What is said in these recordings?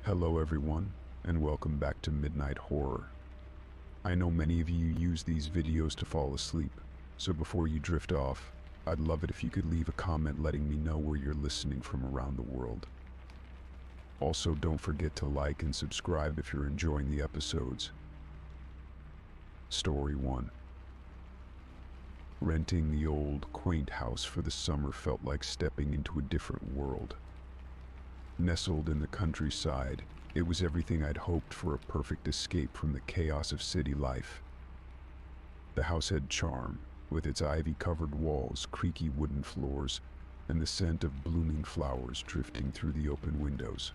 Hello everyone, and welcome back to Midnight Horror. I know many of you use these videos to fall asleep, so before you drift off, I'd love it if you could leave a comment letting me know where you're listening from around the world. Also, don't forget to like and subscribe if you're enjoying the episodes. Story 1. Renting the old, quaint house for the summer felt like stepping into a different world. Nestled in the countryside, it was everything I'd hoped for, a perfect escape from the chaos of city life. The house had charm, with its ivy-covered walls, creaky wooden floors, and the scent of blooming flowers drifting through the open windows.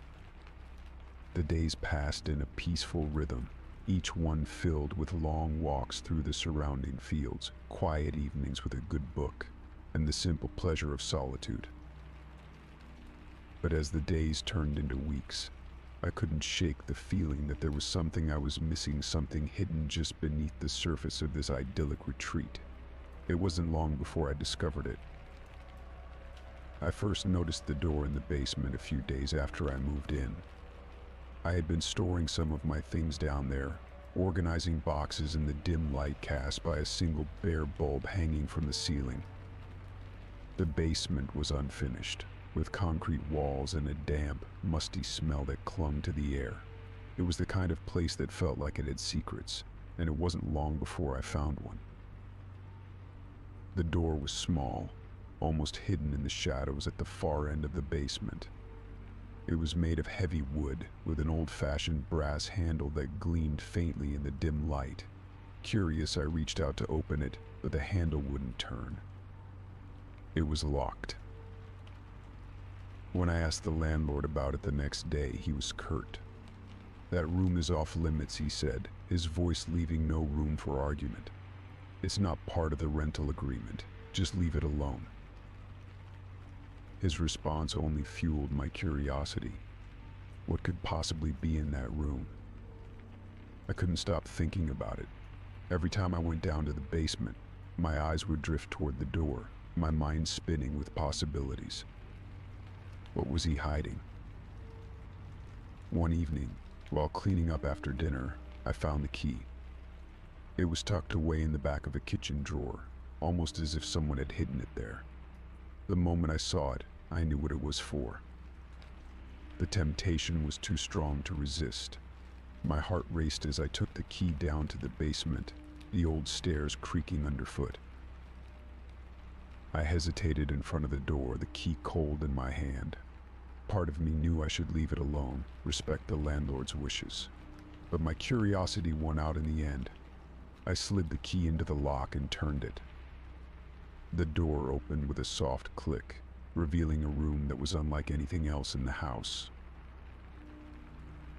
The days passed in a peaceful rhythm, each one filled with long walks through the surrounding fields, quiet evenings with a good book, and the simple pleasure of solitude. But as the days turned into weeks, I couldn't shake the feeling that there was something I was missing, something hidden just beneath the surface of this idyllic retreat. It wasn't long before I discovered it. I first noticed the door in the basement a few days after I moved in. I had been storing some of my things down there, organizing boxes in the dim light cast by a single bare bulb hanging from the ceiling. The basement was unfinished, with concrete walls and a damp, musty smell that clung to the air. It was the kind of place that felt like it had secrets, and it wasn't long before I found one. The door was small, almost hidden in the shadows at the far end of the basement. It was made of heavy wood, with an old-fashioned brass handle that gleamed faintly in the dim light. Curious, I reached out to open it, but the handle wouldn't turn. It was locked. When I asked the landlord about it the next day, he was curt. "That room is off limits," he said, his voice leaving no room for argument. "It's not part of the rental agreement. Just leave it alone." His response only fueled my curiosity. What could possibly be in that room? I couldn't stop thinking about it. Every time I went down to the basement, my eyes would drift toward the door, my mind spinning with possibilities. What was he hiding? One evening, while cleaning up after dinner, I found the key. It was tucked away in the back of a kitchen drawer, almost as if someone had hidden it there. The moment I saw it, I knew what it was for. The temptation was too strong to resist. My heart raced as I took the key down to the basement, the old stairs creaking underfoot. I hesitated in front of the door, the key cold in my hand. Part of me knew I should leave it alone, respect the landlord's wishes. But my curiosity won out in the end. I slid the key into the lock and turned it. The door opened with a soft click, revealing a room that was unlike anything else in the house.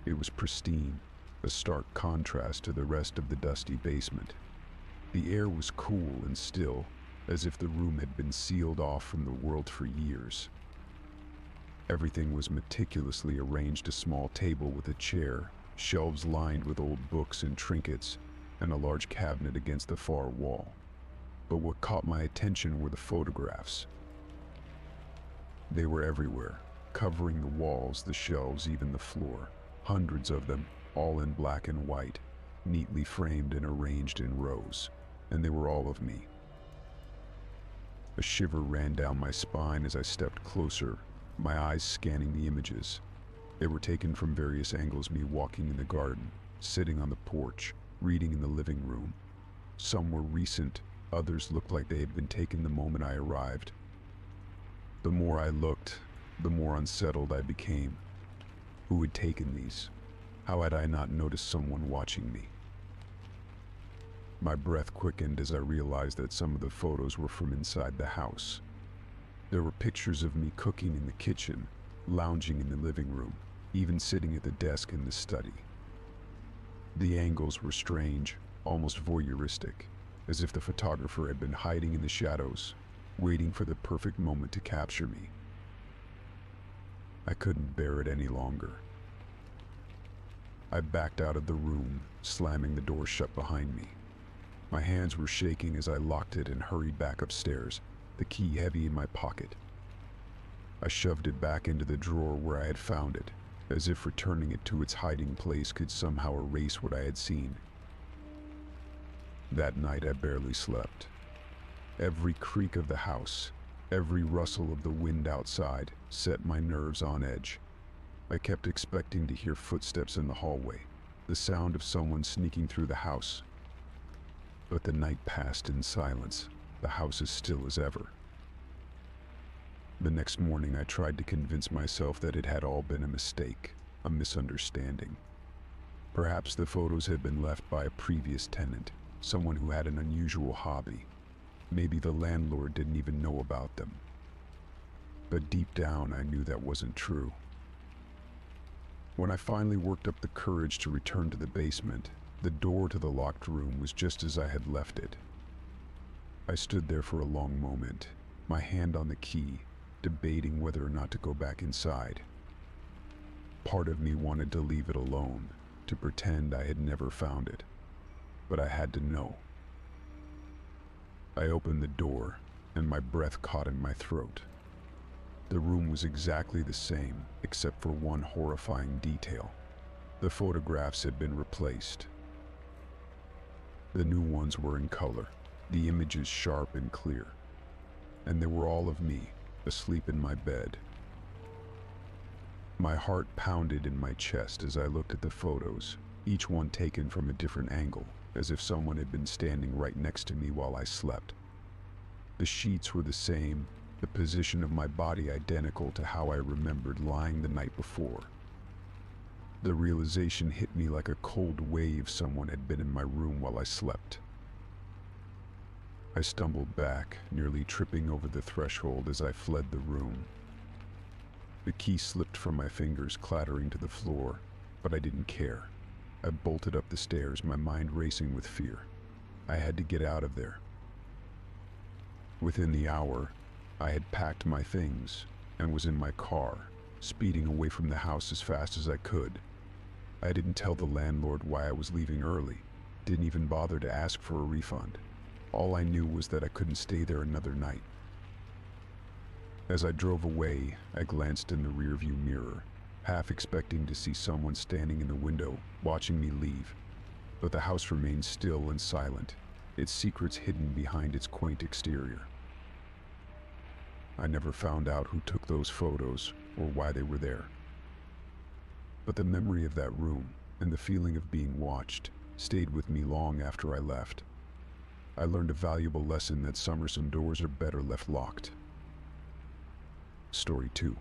It was pristine, a stark contrast to the rest of the dusty basement. The air was cool and still, as if the room had been sealed off from the world for years. Everything was meticulously arranged: a small table with a chair, shelves lined with old books and trinkets, and a large cabinet against the far wall. But what caught my attention were the photographs. They were everywhere, covering the walls, the shelves, even the floor. Hundreds of them, all in black and white, neatly framed and arranged in rows. And they were all of me. A shiver ran down my spine as I stepped closer, my eyes scanning the images. They were taken from various angles: me walking in the garden, sitting on the porch, reading in the living room. Some were recent, others looked like they had been taken the moment I arrived. The more I looked, the more unsettled I became. Who had taken these? How had I not noticed someone watching me? My breath quickened as I realized that some of the photos were from inside the house. There were pictures of me cooking in the kitchen, lounging in the living room, even sitting at the desk in the study. The angles were strange, almost voyeuristic, as if the photographer had been hiding in the shadows, waiting for the perfect moment to capture me. I couldn't bear it any longer. I backed out of the room, slamming the door shut behind me. My hands were shaking as I locked it and hurried back upstairs, the key heavy in my pocket. I shoved it back into the drawer where I had found it, as if returning it to its hiding place could somehow erase what I had seen. That night I barely slept. Every creak of the house, every rustle of the wind outside set my nerves on edge. I kept expecting to hear footsteps in the hallway, the sound of someone sneaking through the house. But the night passed in silence, the house as still as ever. The next morning I tried to convince myself that it had all been a mistake, a misunderstanding. Perhaps the photos had been left by a previous tenant, someone who had an unusual hobby. Maybe the landlord didn't even know about them. But deep down I knew that wasn't true. When I finally worked up the courage to return to the basement, the door to the locked room was just as I had left it. I stood there for a long moment, my hand on the key, debating whether or not to go back inside. Part of me wanted to leave it alone, to pretend I had never found it, but I had to know. I opened the door, and my breath caught in my throat. The room was exactly the same, except for one horrifying detail. The photographs had been replaced. The new ones were in color, the images sharp and clear, and they were all of me, asleep in my bed. My heart pounded in my chest as I looked at the photos, each one taken from a different angle, as if someone had been standing right next to me while I slept. The sheets were the same, the position of my body identical to how I remembered lying the night before. The realization hit me like a cold wave. Someone had been in my room while I slept. I stumbled back, nearly tripping over the threshold as I fled the room. The key slipped from my fingers, clattering to the floor, but I didn't care. I bolted up the stairs, my mind racing with fear. I had to get out of there. Within the hour, I had packed my things and was in my car, speeding away from the house as fast as I could. I didn't tell the landlord why I was leaving early, didn't even bother to ask for a refund. All I knew was that I couldn't stay there another night. As I drove away, I glanced in the rearview mirror, half expecting to see someone standing in the window, watching me leave. But the house remained still and silent, its secrets hidden behind its quaint exterior. I never found out who took those photos or why they were there. But the memory of that room and the feeling of being watched stayed with me long after I left. I learned a valuable lesson that some doors are better left locked. Story 2.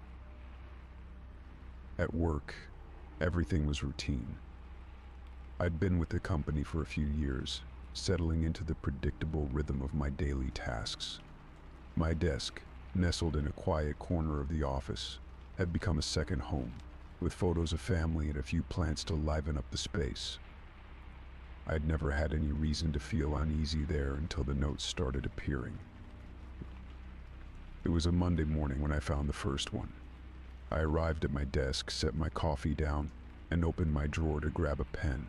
At work, everything was routine. I'd been with the company for a few years, settling into the predictable rhythm of my daily tasks. My desk, nestled in a quiet corner of the office, had become a second home, with photos of family and a few plants to liven up the space. I'd never had any reason to feel uneasy there until the notes started appearing. It was a Monday morning when I found the first one. I arrived at my desk, set my coffee down, and opened my drawer to grab a pen.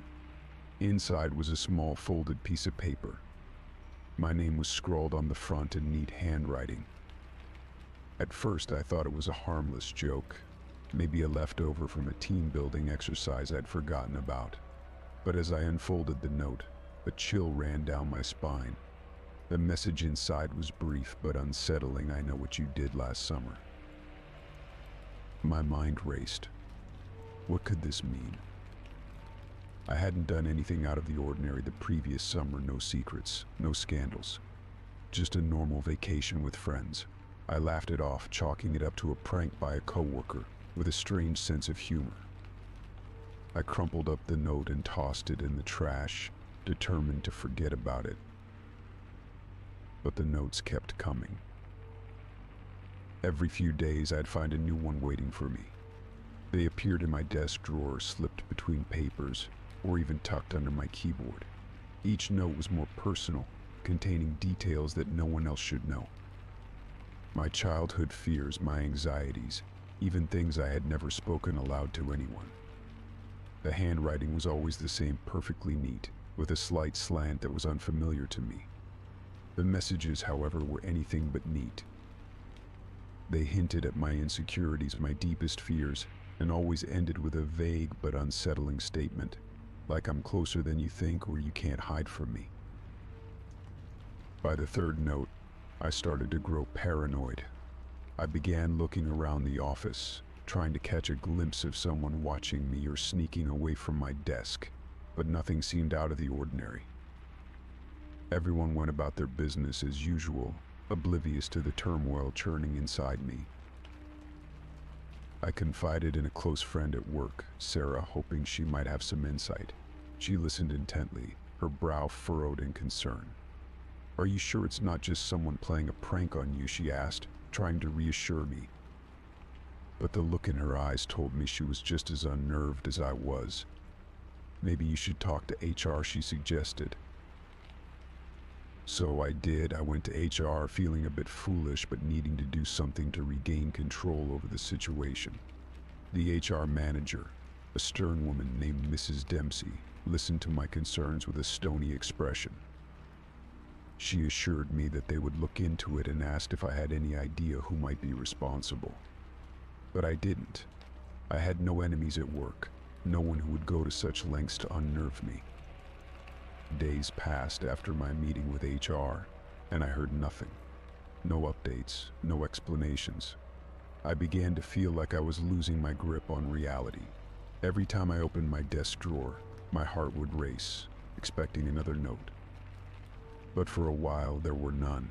Inside was a small folded piece of paper. My name was scrawled on the front in neat handwriting. At first I thought it was a harmless joke, maybe a leftover from a team building exercise I'd forgotten about. But as I unfolded the note, a chill ran down my spine. The message inside was brief but unsettling. I know what you did last summer. My mind raced. What could this mean? I hadn't done anything out of the ordinary the previous summer, no secrets, no scandals. Just a normal vacation with friends. I laughed it off, chalking it up to a prank by a coworker with a strange sense of humor. I crumpled up the note and tossed it in the trash, determined to forget about it. But the notes kept coming. Every few days I'd find a new one waiting for me. They appeared in my desk drawer, slipped between papers, or even tucked under my keyboard. Each note was more personal, containing details that no one else should know. My childhood fears, my anxieties, even things I had never spoken aloud to anyone. The handwriting was always the same, perfectly neat, with a slight slant that was unfamiliar to me. The messages, however, were anything but neat. They hinted at my insecurities, my deepest fears, and always ended with a vague but unsettling statement, like I'm closer than you think or you can't hide from me. By the third note, I started to grow paranoid. I began looking around the office, trying to catch a glimpse of someone watching me or sneaking away from my desk, but nothing seemed out of the ordinary. Everyone went about their business as usual, oblivious to the turmoil churning inside me. I confided in a close friend at work, Sarah, hoping she might have some insight. She listened intently, her brow furrowed in concern. "Are you sure it's not just someone playing a prank on you?" she asked, trying to reassure me. But the look in her eyes told me she was just as unnerved as I was. "Maybe you should talk to HR," she suggested. So I did. I went to HR feeling a bit foolish but needing to do something to regain control over the situation. The HR manager, a stern woman named Mrs. Dempsey, listened to my concerns with a stony expression. She assured me that they would look into it and asked if I had any idea who might be responsible. But I didn't. I had no enemies at work, no one who would go to such lengths to unnerve me. Days passed after my meeting with HR, and I heard nothing. No updates, no explanations. I began to feel like I was losing my grip on reality. Every time I opened my desk drawer, my heart would race, expecting another note. But for a while, there were none.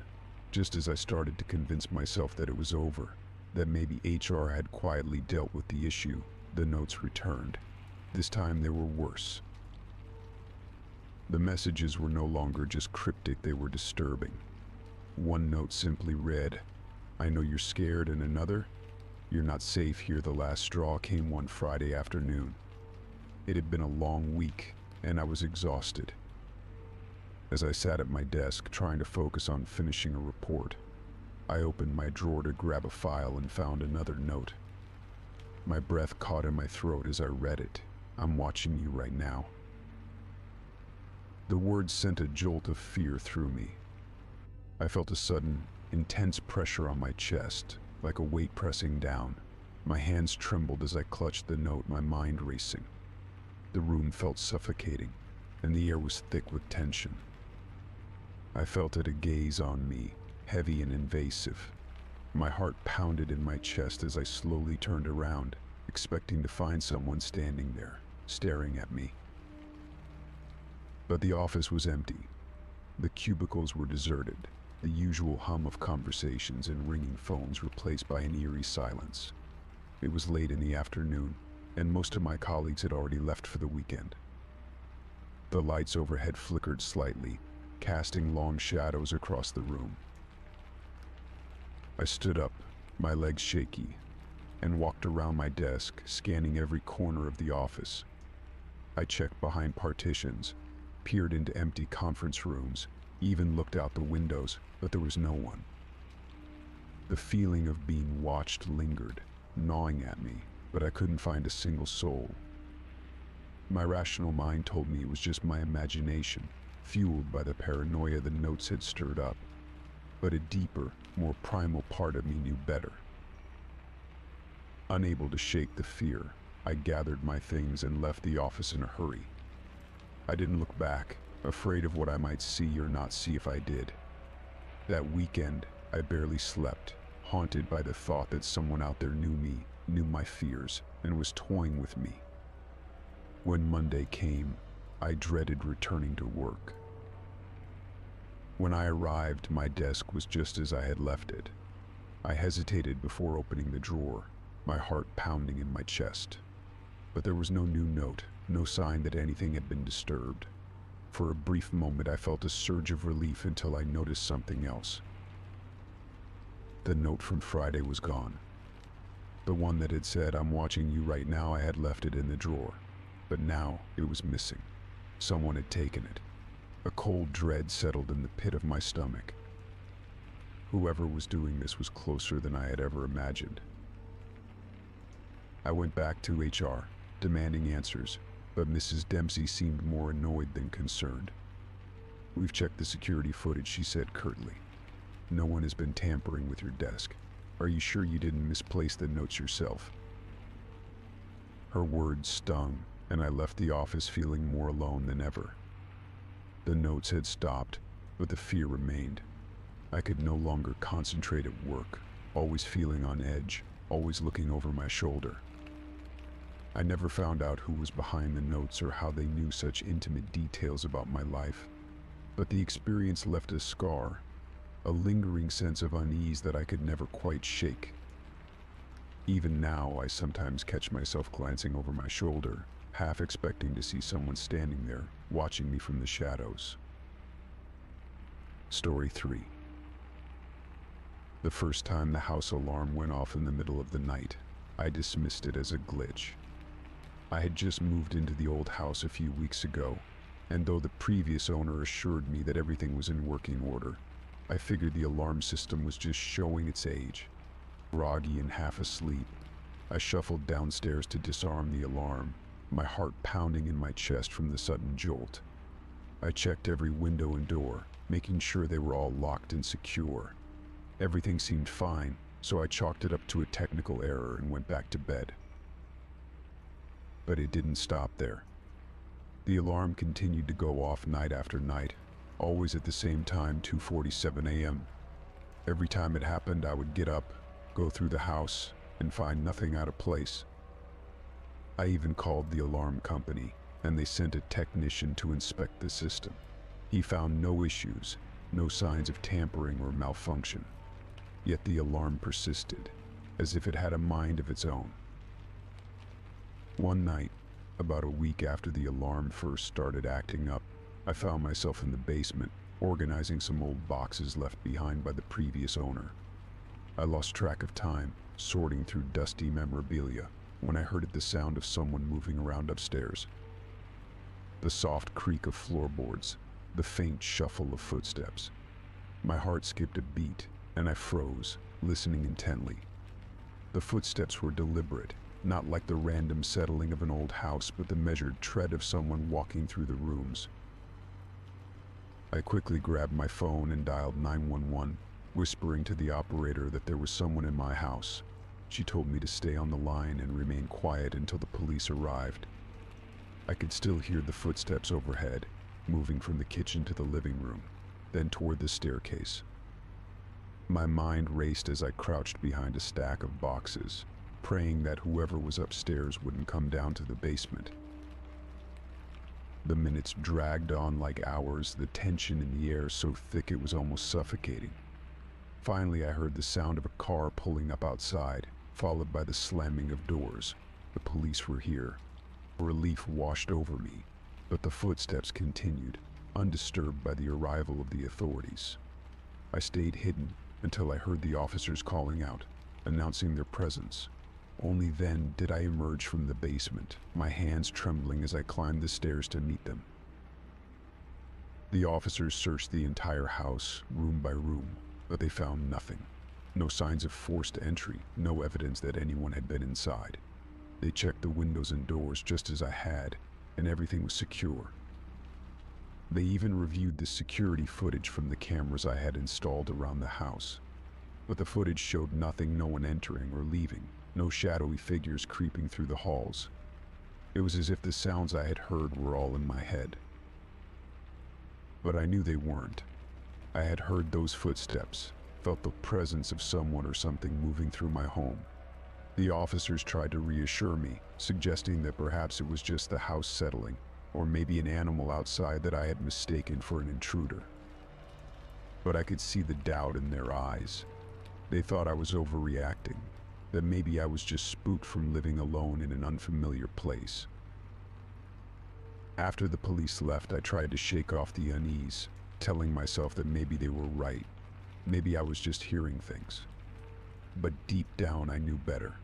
Just as I started to convince myself that it was over, that maybe HR had quietly dealt with the issue, the notes returned. This time they were worse. The messages were no longer just cryptic, they were disturbing. One note simply read, "I know you're scared," and another, "You're not safe here." The last straw came one Friday afternoon. It had been a long week, and I was exhausted. As I sat at my desk trying to focus on finishing a report, I opened my drawer to grab a file and found another note. My breath caught in my throat as I read it. "I'm watching you right now." The words sent a jolt of fear through me. I felt a sudden, intense pressure on my chest, like a weight pressing down. My hands trembled as I clutched the note, my mind racing. The room felt suffocating, and the air was thick with tension. I felt it a gaze on me, heavy and invasive. My heart pounded in my chest as I slowly turned around, expecting to find someone standing there, staring at me. But the office was empty. The cubicles were deserted, the usual hum of conversations and ringing phones replaced by an eerie silence. It was late in the afternoon, and most of my colleagues had already left for the weekend. The lights overhead flickered slightly, casting long shadows across the room. I stood up, my legs shaky, and walked around my desk, scanning every corner of the office. I checked behind partitions, peered into empty conference rooms, even looked out the windows, but there was no one. The feeling of being watched lingered, gnawing at me, but I couldn't find a single soul. My rational mind told me it was just my imagination, fueled by the paranoia the notes had stirred up. But a deeper, more primal part of me knew better. Unable to shake the fear, I gathered my things and left the office in a hurry. I didn't look back, afraid of what I might see or not see if I did. That weekend, I barely slept, haunted by the thought that someone out there knew me, knew my fears, and was toying with me. When Monday came, I dreaded returning to work. When I arrived, my desk was just as I had left it. I hesitated before opening the drawer, my heart pounding in my chest. But there was no new note, no sign that anything had been disturbed. For a brief moment, I felt a surge of relief until I noticed something else. The note from Friday was gone. The one that had said, "I'm watching you right now," I had left it in the drawer. But now it was missing. Someone had taken it. A cold dread settled in the pit of my stomach. Whoever was doing this was closer than I had ever imagined. I went back to HR, demanding answers, but Mrs. Dempsey seemed more annoyed than concerned. "We've checked the security footage," she said curtly. "No one has been tampering with your desk. Are you sure you didn't misplace the notes yourself?" Her words stung, and I left the office feeling more alone than ever. The notes had stopped, but the fear remained. I could no longer concentrate at work, always feeling on edge, always looking over my shoulder. I never found out who was behind the notes or how they knew such intimate details about my life, but the experience left a scar, a lingering sense of unease that I could never quite shake. Even now, I sometimes catch myself glancing over my shoulder, half expecting to see someone standing there, watching me from the shadows. Story 3. The first time the house alarm went off in the middle of the night, I dismissed it as a glitch. I had just moved into the old house a few weeks ago, and though the previous owner assured me that everything was in working order, I figured the alarm system was just showing its age. Groggy and half asleep, I shuffled downstairs to disarm the alarm, my heart pounding in my chest from the sudden jolt. I checked every window and door, making sure they were all locked and secure. Everything seemed fine, so I chalked it up to a technical error and went back to bed. But it didn't stop there. The alarm continued to go off night after night, always at the same time, 2:47 a.m. Every time it happened, I would get up, go through the house, and find nothing out of place. I even called the alarm company, and they sent a technician to inspect the system. He found no issues, no signs of tampering or malfunction. Yet the alarm persisted, as if it had a mind of its own. One night, about a week after the alarm first started acting up, I found myself in the basement, organizing some old boxes left behind by the previous owner. I lost track of time, sorting through dusty memorabilia, when I heard the sound of someone moving around upstairs. The soft creak of floorboards, the faint shuffle of footsteps. My heart skipped a beat, and I froze, listening intently. The footsteps were deliberate, not like the random settling of an old house, but the measured tread of someone walking through the rooms. I quickly grabbed my phone and dialed 911, whispering to the operator that there was someone in my house. She told me to stay on the line and remain quiet until the police arrived. I could still hear the footsteps overhead, moving from the kitchen to the living room, then toward the staircase. My mind raced as I crouched behind a stack of boxes, praying that whoever was upstairs wouldn't come down to the basement. The minutes dragged on like hours, the tension in the air so thick it was almost suffocating. Finally, I heard the sound of a car pulling up outside, followed by the slamming of doors. The police were here. Relief washed over me, but the footsteps continued, undisturbed by the arrival of the authorities. I stayed hidden until I heard the officers calling out, announcing their presence. Only then did I emerge from the basement, my hands trembling as I climbed the stairs to meet them. The officers searched the entire house, room by room, but they found nothing. No signs of forced entry, no evidence that anyone had been inside. They checked the windows and doors just as I had, and everything was secure. They even reviewed the security footage from the cameras I had installed around the house. But the footage showed nothing, no one entering or leaving. No shadowy figures creeping through the halls. It was as if the sounds I had heard were all in my head. But I knew they weren't. I had heard those footsteps, felt the presence of someone or something moving through my home. The officers tried to reassure me, suggesting that perhaps it was just the house settling, or maybe an animal outside that I had mistaken for an intruder. But I could see the doubt in their eyes. They thought I was overreacting, that maybe I was just spooked from living alone in an unfamiliar place. After the police left, I tried to shake off the unease, telling myself that maybe they were right. Maybe I was just hearing things. But deep down, I knew better.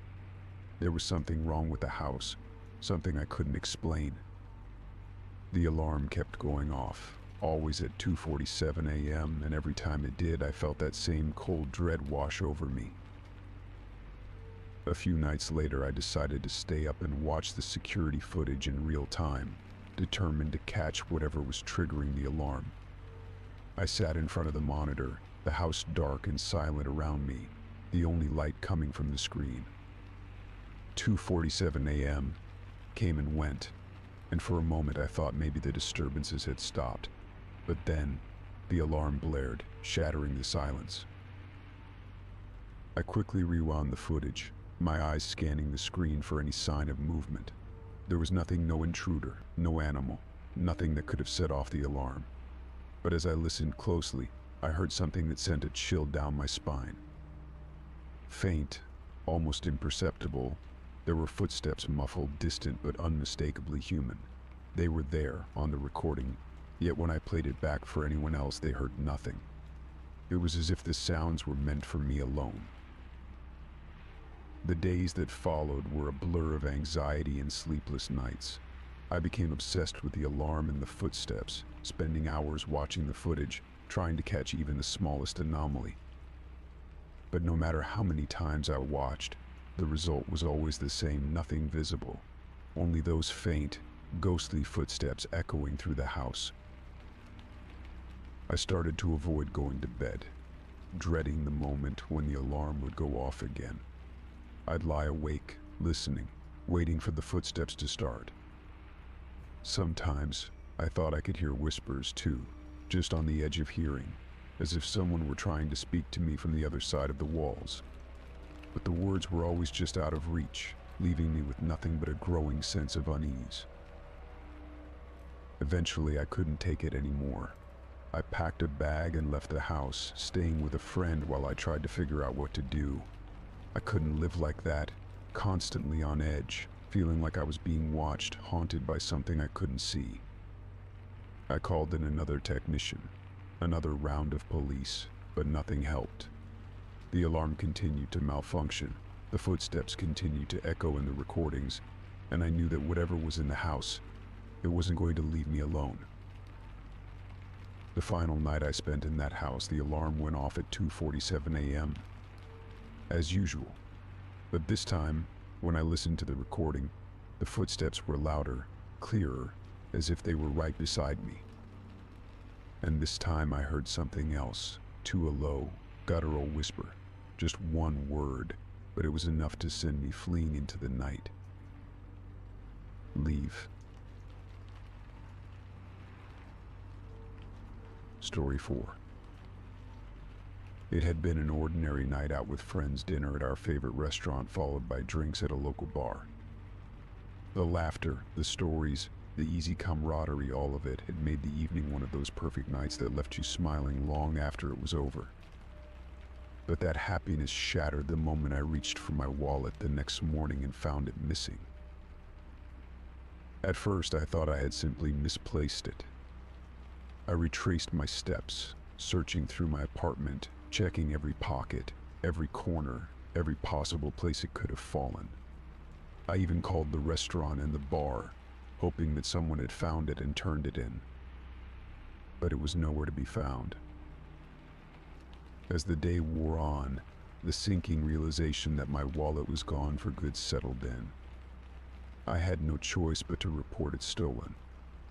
There was something wrong with the house, something I couldn't explain. The alarm kept going off, always at 2:47 a.m., and every time it did, I felt that same cold dread wash over me. A few nights later, I decided to stay up and watch the security footage in real time, determined to catch whatever was triggering the alarm. I sat in front of the monitor, the house dark and silent around me, the only light coming from the screen. 2:47 a.m., came and went, and for a moment I thought maybe the disturbances had stopped. But then, the alarm blared, shattering the silence. I quickly rewound the footage, my eyes scanning the screen for any sign of movement. There was nothing, no intruder, no animal, nothing that could have set off the alarm. But as I listened closely, I heard something that sent a chill down my spine. Faint, almost imperceptible, there were footsteps, muffled, distant, but unmistakably human. They were there, on the recording, yet when I played it back for anyone else, they heard nothing. It was as if the sounds were meant for me alone. The days that followed were a blur of anxiety and sleepless nights. I became obsessed with the alarm and the footsteps, spending hours watching the footage, trying to catch even the smallest anomaly. But no matter how many times I watched, the result was always the same, nothing visible. Only those faint, ghostly footsteps echoing through the house. I started to avoid going to bed, dreading the moment when the alarm would go off again. I'd lie awake, listening, waiting for the footsteps to start. Sometimes, I thought I could hear whispers too, just on the edge of hearing, as if someone were trying to speak to me from the other side of the walls. But the words were always just out of reach, leaving me with nothing but a growing sense of unease. Eventually, I couldn't take it anymore. I packed a bag and left the house, staying with a friend while I tried to figure out what to do. I couldn't live like that, constantly on edge, feeling like I was being watched, haunted by something I couldn't see. I called in another technician, another round of police, but nothing helped. The alarm continued to malfunction, the footsteps continued to echo in the recordings, and I knew that whatever was in the house, it wasn't going to leave me alone. The final night I spent in that house, the alarm went off at 2:47 a.m. As usual, but this time, when I listened to the recording, the footsteps were louder, clearer, as if they were right beside me. And this time I heard something else, too, a low, guttural whisper, just one word, but it was enough to send me fleeing into the night. Leave. Story 4. It had been an ordinary night out with friends, dinner at our favorite restaurant followed by drinks at a local bar. The laughter, the stories, the easy camaraderie, all of it had made the evening one of those perfect nights that left you smiling long after it was over. But that happiness shattered the moment I reached for my wallet the next morning and found it missing. At first I thought I had simply misplaced it. I retraced my steps, searching through my apartment, checking every pocket, every corner, every possible place it could have fallen. I even called the restaurant and the bar, hoping that someone had found it and turned it in. But it was nowhere to be found. As the day wore on, the sinking realization that my wallet was gone for good settled in. I had no choice but to report it stolen.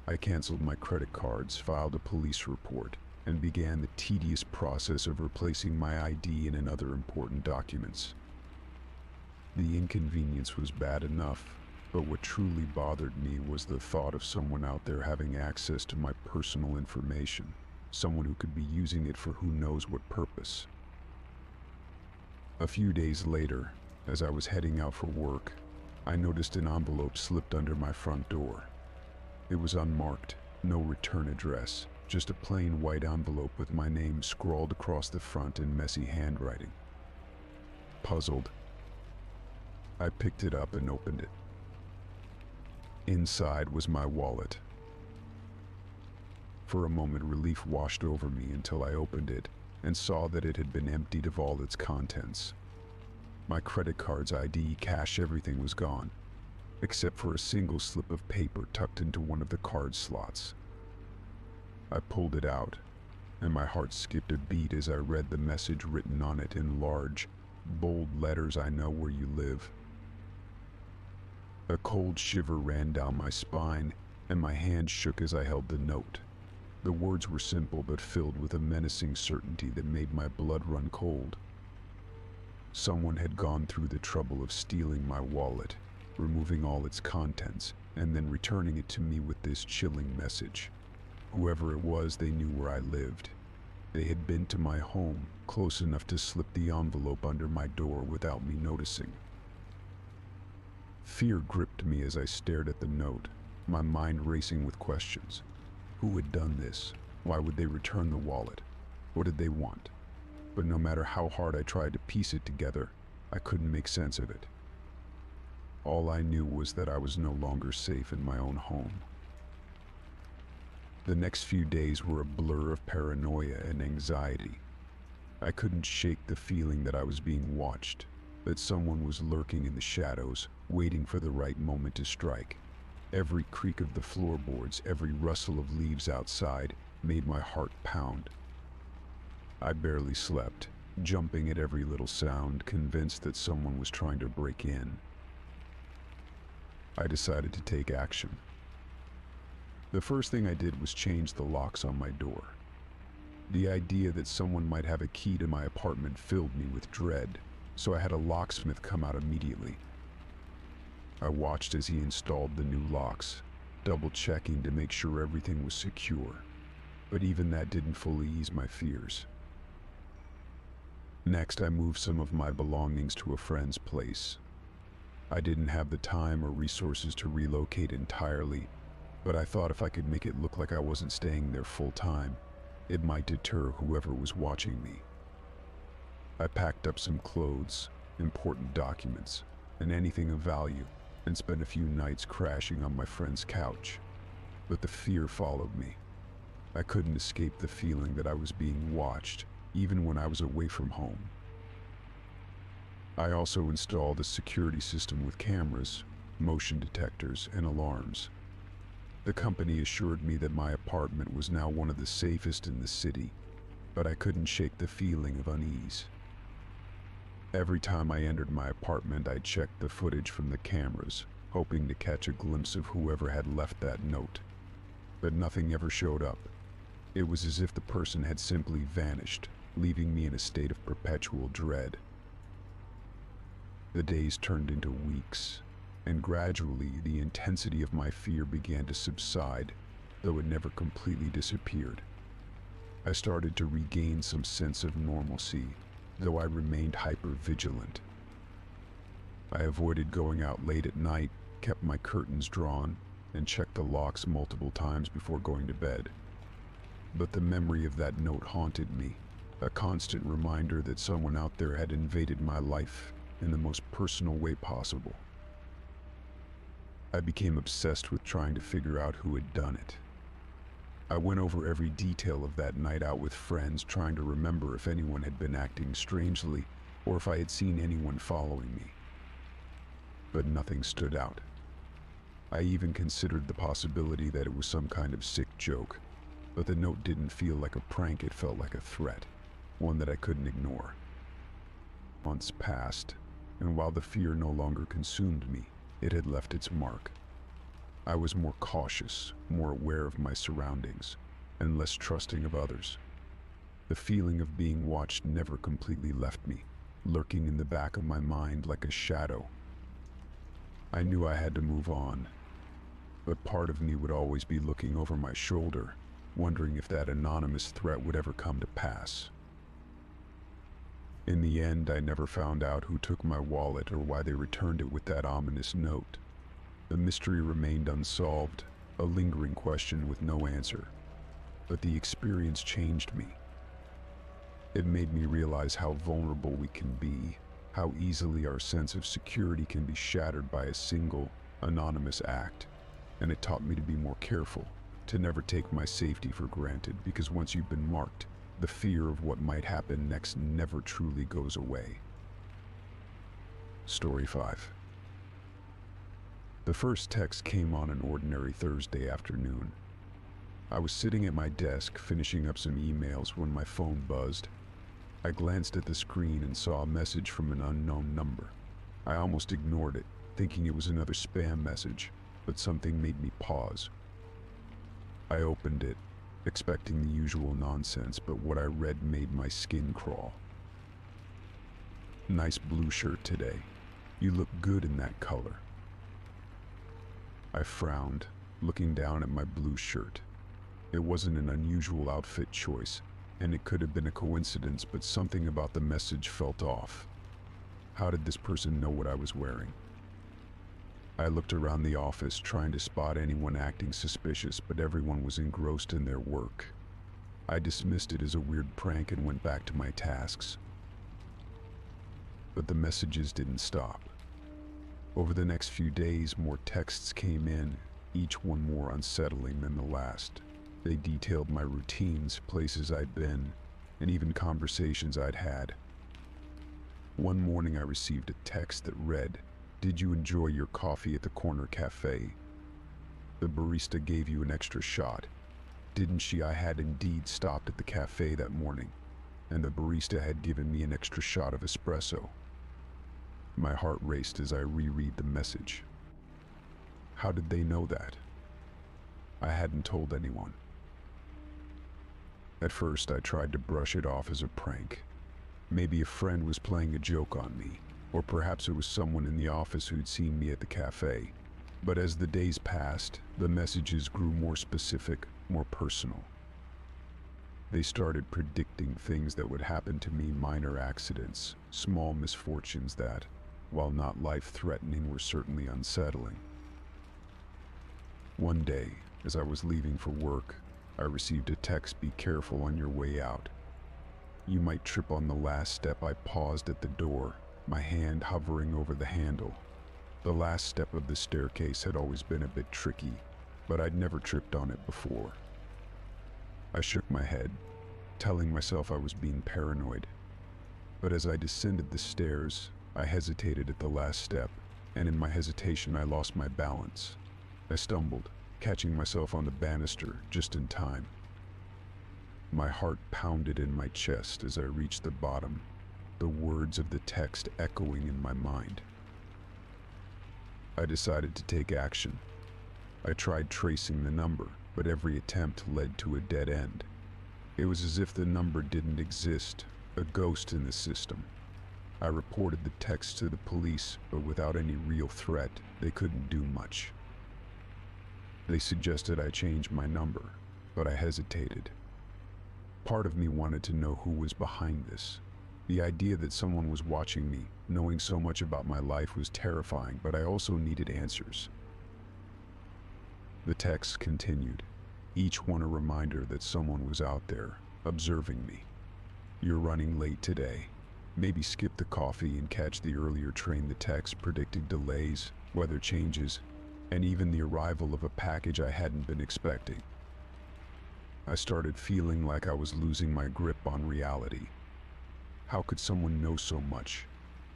I canceled my credit cards, filed a police report, and began the tedious process of replacing my ID and other important documents. The inconvenience was bad enough, but what truly bothered me was the thought of someone out there having access to my personal information, someone who could be using it for who knows what purpose. A few days later, as I was heading out for work, I noticed an envelope slipped under my front door. It was unmarked, no return address, just a plain white envelope with my name scrawled across the front in messy handwriting. Puzzled, I picked it up and opened it. Inside was my wallet. For a moment, relief washed over me until I opened it and saw that it had been emptied of all its contents. My credit cards, ID, cash, everything was gone, except for a single slip of paper tucked into one of the card slots. I pulled it out, and my heart skipped a beat as I read the message written on it in large, bold letters, "I know where you live." A cold shiver ran down my spine, and my hand shook as I held the note. The words were simple but filled with a menacing certainty that made my blood run cold. Someone had gone through the trouble of stealing my wallet, removing all its contents, and then returning it to me with this chilling message. Whoever it was, they knew where I lived. They had been to my home, close enough to slip the envelope under my door without me noticing. Fear gripped me as I stared at the note, my mind racing with questions. Who had done this? Why would they return the wallet? What did they want? But no matter how hard I tried to piece it together, I couldn't make sense of it. All I knew was that I was no longer safe in my own home. The next few days were a blur of paranoia and anxiety. I couldn't shake the feeling that I was being watched, that someone was lurking in the shadows, waiting for the right moment to strike. Every creak of the floorboards, every rustle of leaves outside, made my heart pound. I barely slept, jumping at every little sound, convinced that someone was trying to break in. I decided to take action. The first thing I did was change the locks on my door. The idea that someone might have a key to my apartment filled me with dread, so I had a locksmith come out immediately. I watched as he installed the new locks, double-checking to make sure everything was secure, but even that didn't fully ease my fears. Next, I moved some of my belongings to a friend's place. I didn't have the time or resources to relocate entirely, but I thought if I could make it look like I wasn't staying there full time, it might deter whoever was watching me. I packed up some clothes, important documents, and anything of value, and spent a few nights crashing on my friend's couch. But the fear followed me. I couldn't escape the feeling that I was being watched, even when I was away from home. I also installed a security system with cameras, motion detectors, and alarms. The company assured me that my apartment was now one of the safest in the city, but I couldn't shake the feeling of unease. Every time I entered my apartment, I checked the footage from the cameras, hoping to catch a glimpse of whoever had left that note. But nothing ever showed up. It was as if the person had simply vanished, leaving me in a state of perpetual dread. The days turned into weeks, and gradually the intensity of my fear began to subside, though it never completely disappeared. I started to regain some sense of normalcy, though I remained hyper-vigilant. I avoided going out late at night, kept my curtains drawn, and checked the locks multiple times before going to bed. But the memory of that note haunted me, a constant reminder that someone out there had invaded my life in the most personal way possible. I became obsessed with trying to figure out who had done it. I went over every detail of that night out with friends, trying to remember if anyone had been acting strangely or if I had seen anyone following me. But nothing stood out. I even considered the possibility that it was some kind of sick joke, but the note didn't feel like a prank, it felt like a threat, one that I couldn't ignore. Months passed, and while the fear no longer consumed me, it had left its mark. I was more cautious, more aware of my surroundings, and less trusting of others. The feeling of being watched never completely left me, lurking in the back of my mind like a shadow. I knew I had to move on, but part of me would always be looking over my shoulder, wondering if that anonymous threat would ever come to pass. In the end, I never found out who took my wallet or why they returned it with that ominous note. The mystery remained unsolved, a lingering question with no answer. But the experience changed me. It made me realize how vulnerable we can be, how easily our sense of security can be shattered by a single, anonymous act. And it taught me to be more careful, to never take my safety for granted, because once you've been marked, the fear of what might happen next never truly goes away. Story 5. The first text came on an ordinary Thursday afternoon. I was sitting at my desk finishing up some emails when my phone buzzed. I glanced at the screen and saw a message from an unknown number. I almost ignored it, thinking it was another spam message, but something made me pause. I opened it, expecting the usual nonsense, but what I read made my skin crawl. "Nice blue shirt today. You look good in that color. I frowned, looking down at my blue shirt. It wasn't an unusual outfit choice, and it could have been a coincidence, but something about the message felt off. How did this person know what I was wearing? I looked around the office, trying to spot anyone acting suspicious, but everyone was engrossed in their work. I dismissed it as a weird prank and went back to my tasks. But the messages didn't stop. Over the next few days, more texts came in, each one more unsettling than the last. They detailed my routines, places I'd been, and even conversations I'd had. One morning I received a text that read, "Did you enjoy your coffee at the corner cafe? The barista gave you an extra shot. Didn't she? I had indeed stopped at the cafe that morning, and the barista had given me an extra shot of espresso." My heart raced as I reread the message. How did they know that? I hadn't told anyone. At first, I tried to brush it off as a prank. Maybe a friend was playing a joke on me, or perhaps it was someone in the office who'd seen me at the cafe. But as the days passed, the messages grew more specific, more personal. They started predicting things that would happen to me, minor accidents, small misfortunes that, while not life-threatening, were certainly unsettling. One day, as I was leaving for work, I received a text, "Be careful on your way out. You might trip on the last step." I paused at the door, my hand hovering over the handle. The last step of the staircase had always been a bit tricky, but I'd never tripped on it before. I shook my head, telling myself I was being paranoid. But as I descended the stairs, I hesitated at the last step, and in my hesitation I lost my balance. I stumbled, catching myself on the banister just in time. My heart pounded in my chest as I reached the bottom, the words of the text echoing in my mind. I decided to take action. I tried tracing the number, but every attempt led to a dead end. It was as if the number didn't exist, a ghost in the system. I reported the text to the police, but without any real threat, they couldn't do much. They suggested I change my number, but I hesitated. Part of me wanted to know who was behind this. The idea that someone was watching me, knowing so much about my life, was terrifying, but I also needed answers. The texts continued, each one a reminder that someone was out there, observing me. "You're running late today. Maybe skip the coffee and catch the earlier train." The text predicted delays, weather changes, and even the arrival of a package I hadn't been expecting. I started feeling like I was losing my grip on reality. How could someone know so much?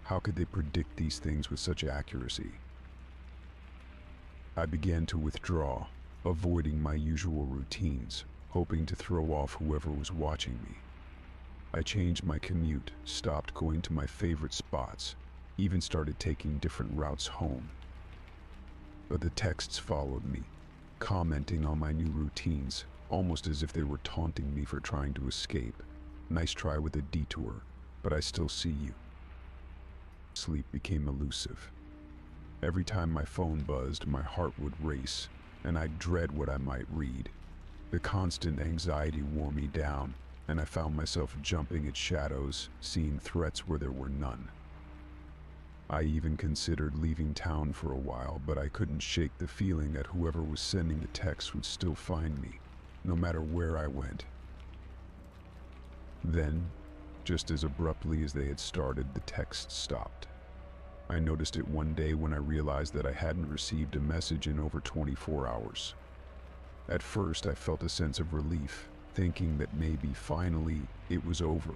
How could they predict these things with such accuracy? I began to withdraw, avoiding my usual routines, hoping to throw off whoever was watching me. I changed my commute, stopped going to my favorite spots, even started taking different routes home. But the texts followed me, commenting on my new routines, almost as if they were taunting me for trying to escape. "Nice try with a detour, but I still see you." Sleep became elusive. Every time my phone buzzed, my heart would race, and I'd dread what I might read. The constant anxiety wore me down, and I found myself jumping at shadows, seeing threats where there were none. I even considered leaving town for a while, but I couldn't shake the feeling that whoever was sending the text would still find me, no matter where I went. Then, just as abruptly as they had started, the texts stopped. I noticed it one day when I realized that I hadn't received a message in over 24 hours. At first, I felt a sense of relief, thinking that maybe finally it was over.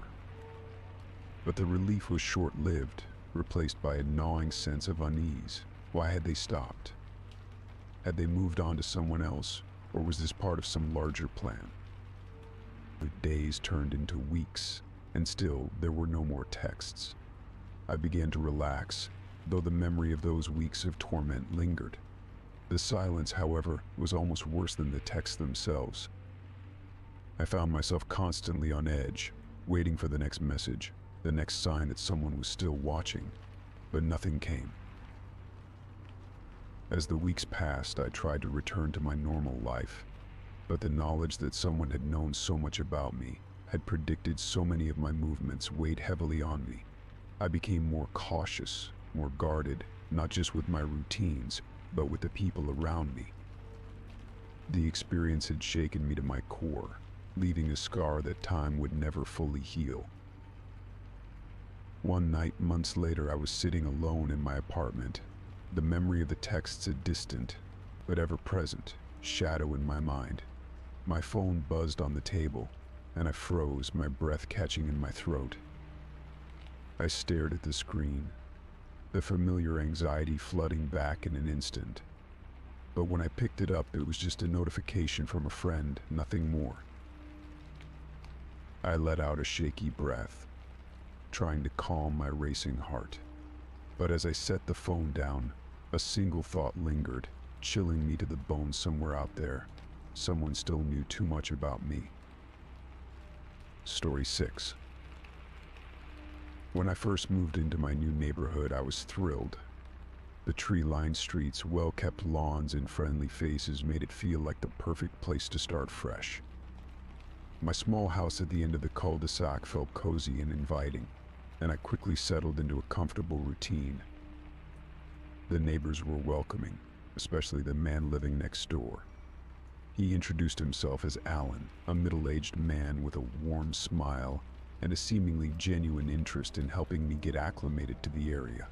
But the relief was short-lived, replaced by a gnawing sense of unease. Why had they stopped? Had they moved on to someone else, or was this part of some larger plan? The days turned into weeks, and still there were no more texts. I began to relax, though the memory of those weeks of torment lingered. The silence, however, was almost worse than the texts themselves. I found myself constantly on edge, waiting for the next message, the next sign that someone was still watching, but nothing came. As the weeks passed, I tried to return to my normal life, but the knowledge that someone had known so much about me, had predicted so many of my movements, weighed heavily on me. I became more cautious, more guarded, not just with my routines, but with the people around me. The experience had shaken me to my core, leaving a scar that time would never fully heal. One night, months later, I was sitting alone in my apartment, the memory of the texts a distant, but ever-present, shadow in my mind. My phone buzzed on the table, and I froze, my breath catching in my throat. I stared at the screen, the familiar anxiety flooding back in an instant. But when I picked it up, it was just a notification from a friend, nothing more. I let out a shaky breath, trying to calm my racing heart. But as I set the phone down, a single thought lingered, chilling me to the bone. Somewhere out there, someone still knew too much about me. Story 6. When I first moved into my new neighborhood, I was thrilled. The tree-lined streets, well-kept lawns, and friendly faces made it feel like the perfect place to start fresh. My small house at the end of the cul-de-sac felt cozy and inviting, and I quickly settled into a comfortable routine. The neighbors were welcoming, especially the man living next door. He introduced himself as Alan, a middle-aged man with a warm smile and a seemingly genuine interest in helping me get acclimated to the area.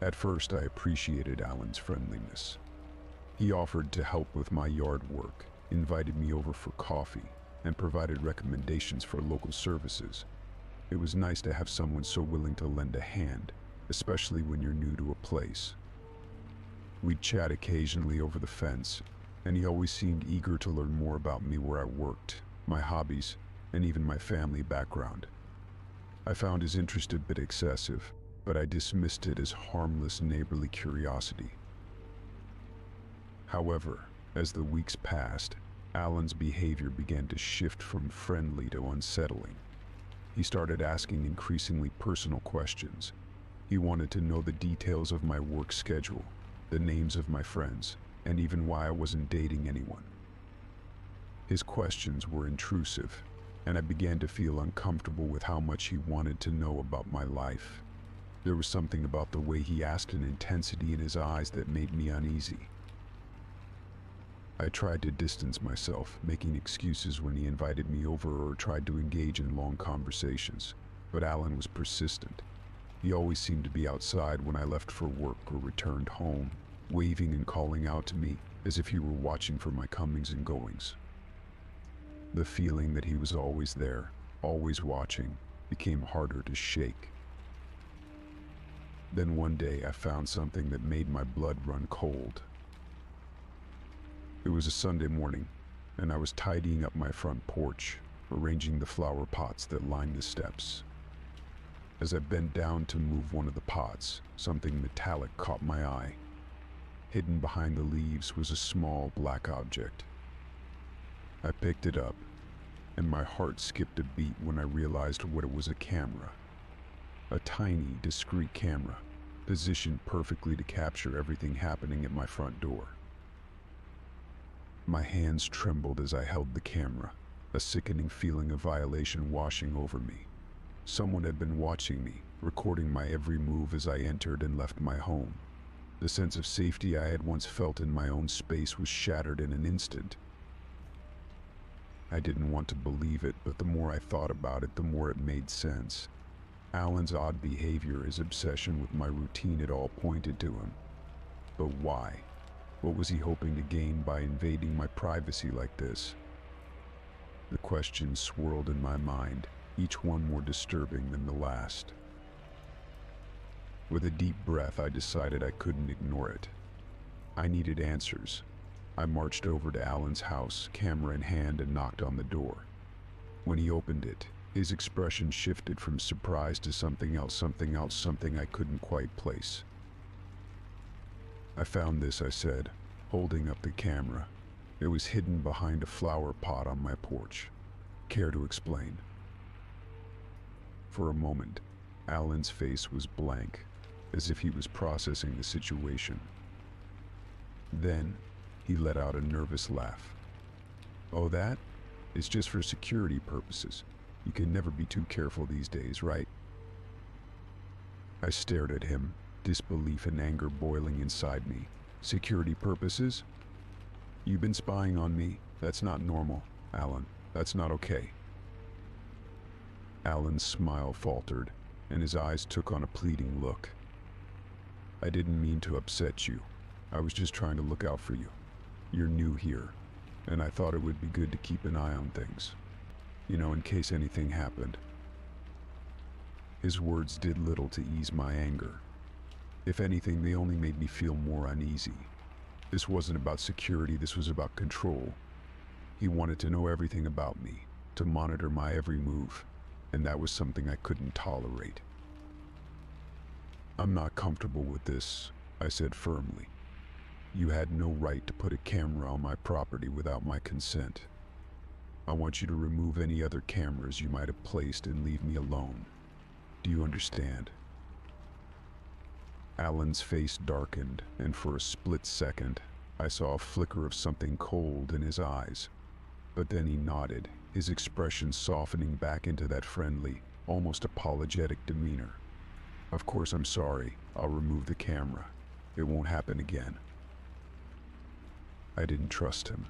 At first, I appreciated Alan's friendliness. He offered to help with my yard work, invited me over for coffee, and provided recommendations for local services. It was nice to have someone so willing to lend a hand, especially when you're new to a place. We'd chat occasionally over the fence, and he always seemed eager to learn more about me, where I worked, my hobbies, and even my family background. I found his interest a bit excessive, but I dismissed it as harmless neighborly curiosity. However, as the weeks passed, Alan's behavior began to shift from friendly to unsettling. He started asking increasingly personal questions. He wanted to know the details of my work schedule, the names of my friends, and even why I wasn't dating anyone. His questions were intrusive, and I began to feel uncomfortable with how much he wanted to know about my life. There was something about the way he asked, an intensity in his eyes that made me uneasy. I tried to distance myself, making excuses when he invited me over or tried to engage in long conversations, but Alan was persistent. He always seemed to be outside when I left for work or returned home, waving and calling out to me as if he were watching for my comings and goings. The feeling that he was always there, always watching, became harder to shake. Then one day I found something that made my blood run cold. It was a Sunday morning, and I was tidying up my front porch, arranging the flower pots that lined the steps. As I bent down to move one of the pots, something metallic caught my eye. Hidden behind the leaves was a small black object. I picked it up, and my heart skipped a beat when I realized what it was: a camera. A tiny, discreet camera, positioned perfectly to capture everything happening at my front door. My hands trembled as I held the camera, a sickening feeling of violation washing over me. Someone had been watching me, recording my every move as I entered and left my home. The sense of safety I had once felt in my own space was shattered in an instant. I didn't want to believe it, but the more I thought about it, the more it made sense. Alan's odd behavior, his obsession with my routine, it all pointed to him. But why? What was he hoping to gain by invading my privacy like this? The questions swirled in my mind, each one more disturbing than the last. With a deep breath, I decided I couldn't ignore it. I needed answers. I marched over to Alan's house, camera in hand, and knocked on the door. When he opened it, his expression shifted from surprise to something else, something I couldn't quite place. "I found this," I said, holding up the camera. It was hidden behind a flower pot on my porch. "Care to explain?" For a moment, Alan's face was blank, as if he was processing the situation. Then, he let out a nervous laugh. "Oh, that? It's just for security purposes. You can never be too careful these days, right?" I stared at him, disbelief and anger boiling inside me. "Security purposes? You've been spying on me. That's not normal, Alan. That's not okay." Alan's smile faltered, and his eyes took on a pleading look. "I didn't mean to upset you. I was just trying to look out for you. You're new here, and I thought it would be good to keep an eye on things. You know, in case anything happened." His words did little to ease my anger. If anything, they only made me feel more uneasy. This wasn't about security, this was about control. He wanted to know everything about me, to monitor my every move, and that was something I couldn't tolerate. "I'm not comfortable with this," I said firmly. "You had no right to put a camera on my property without my consent. I want you to remove any other cameras you might have placed and leave me alone. Do you understand?" Alan's face darkened, and for a split second, I saw a flicker of something cold in his eyes. But then he nodded, his expression softening back into that friendly, almost apologetic demeanor. "Of course I'm sorry. I'll remove the camera. It won't happen again." I didn't trust him.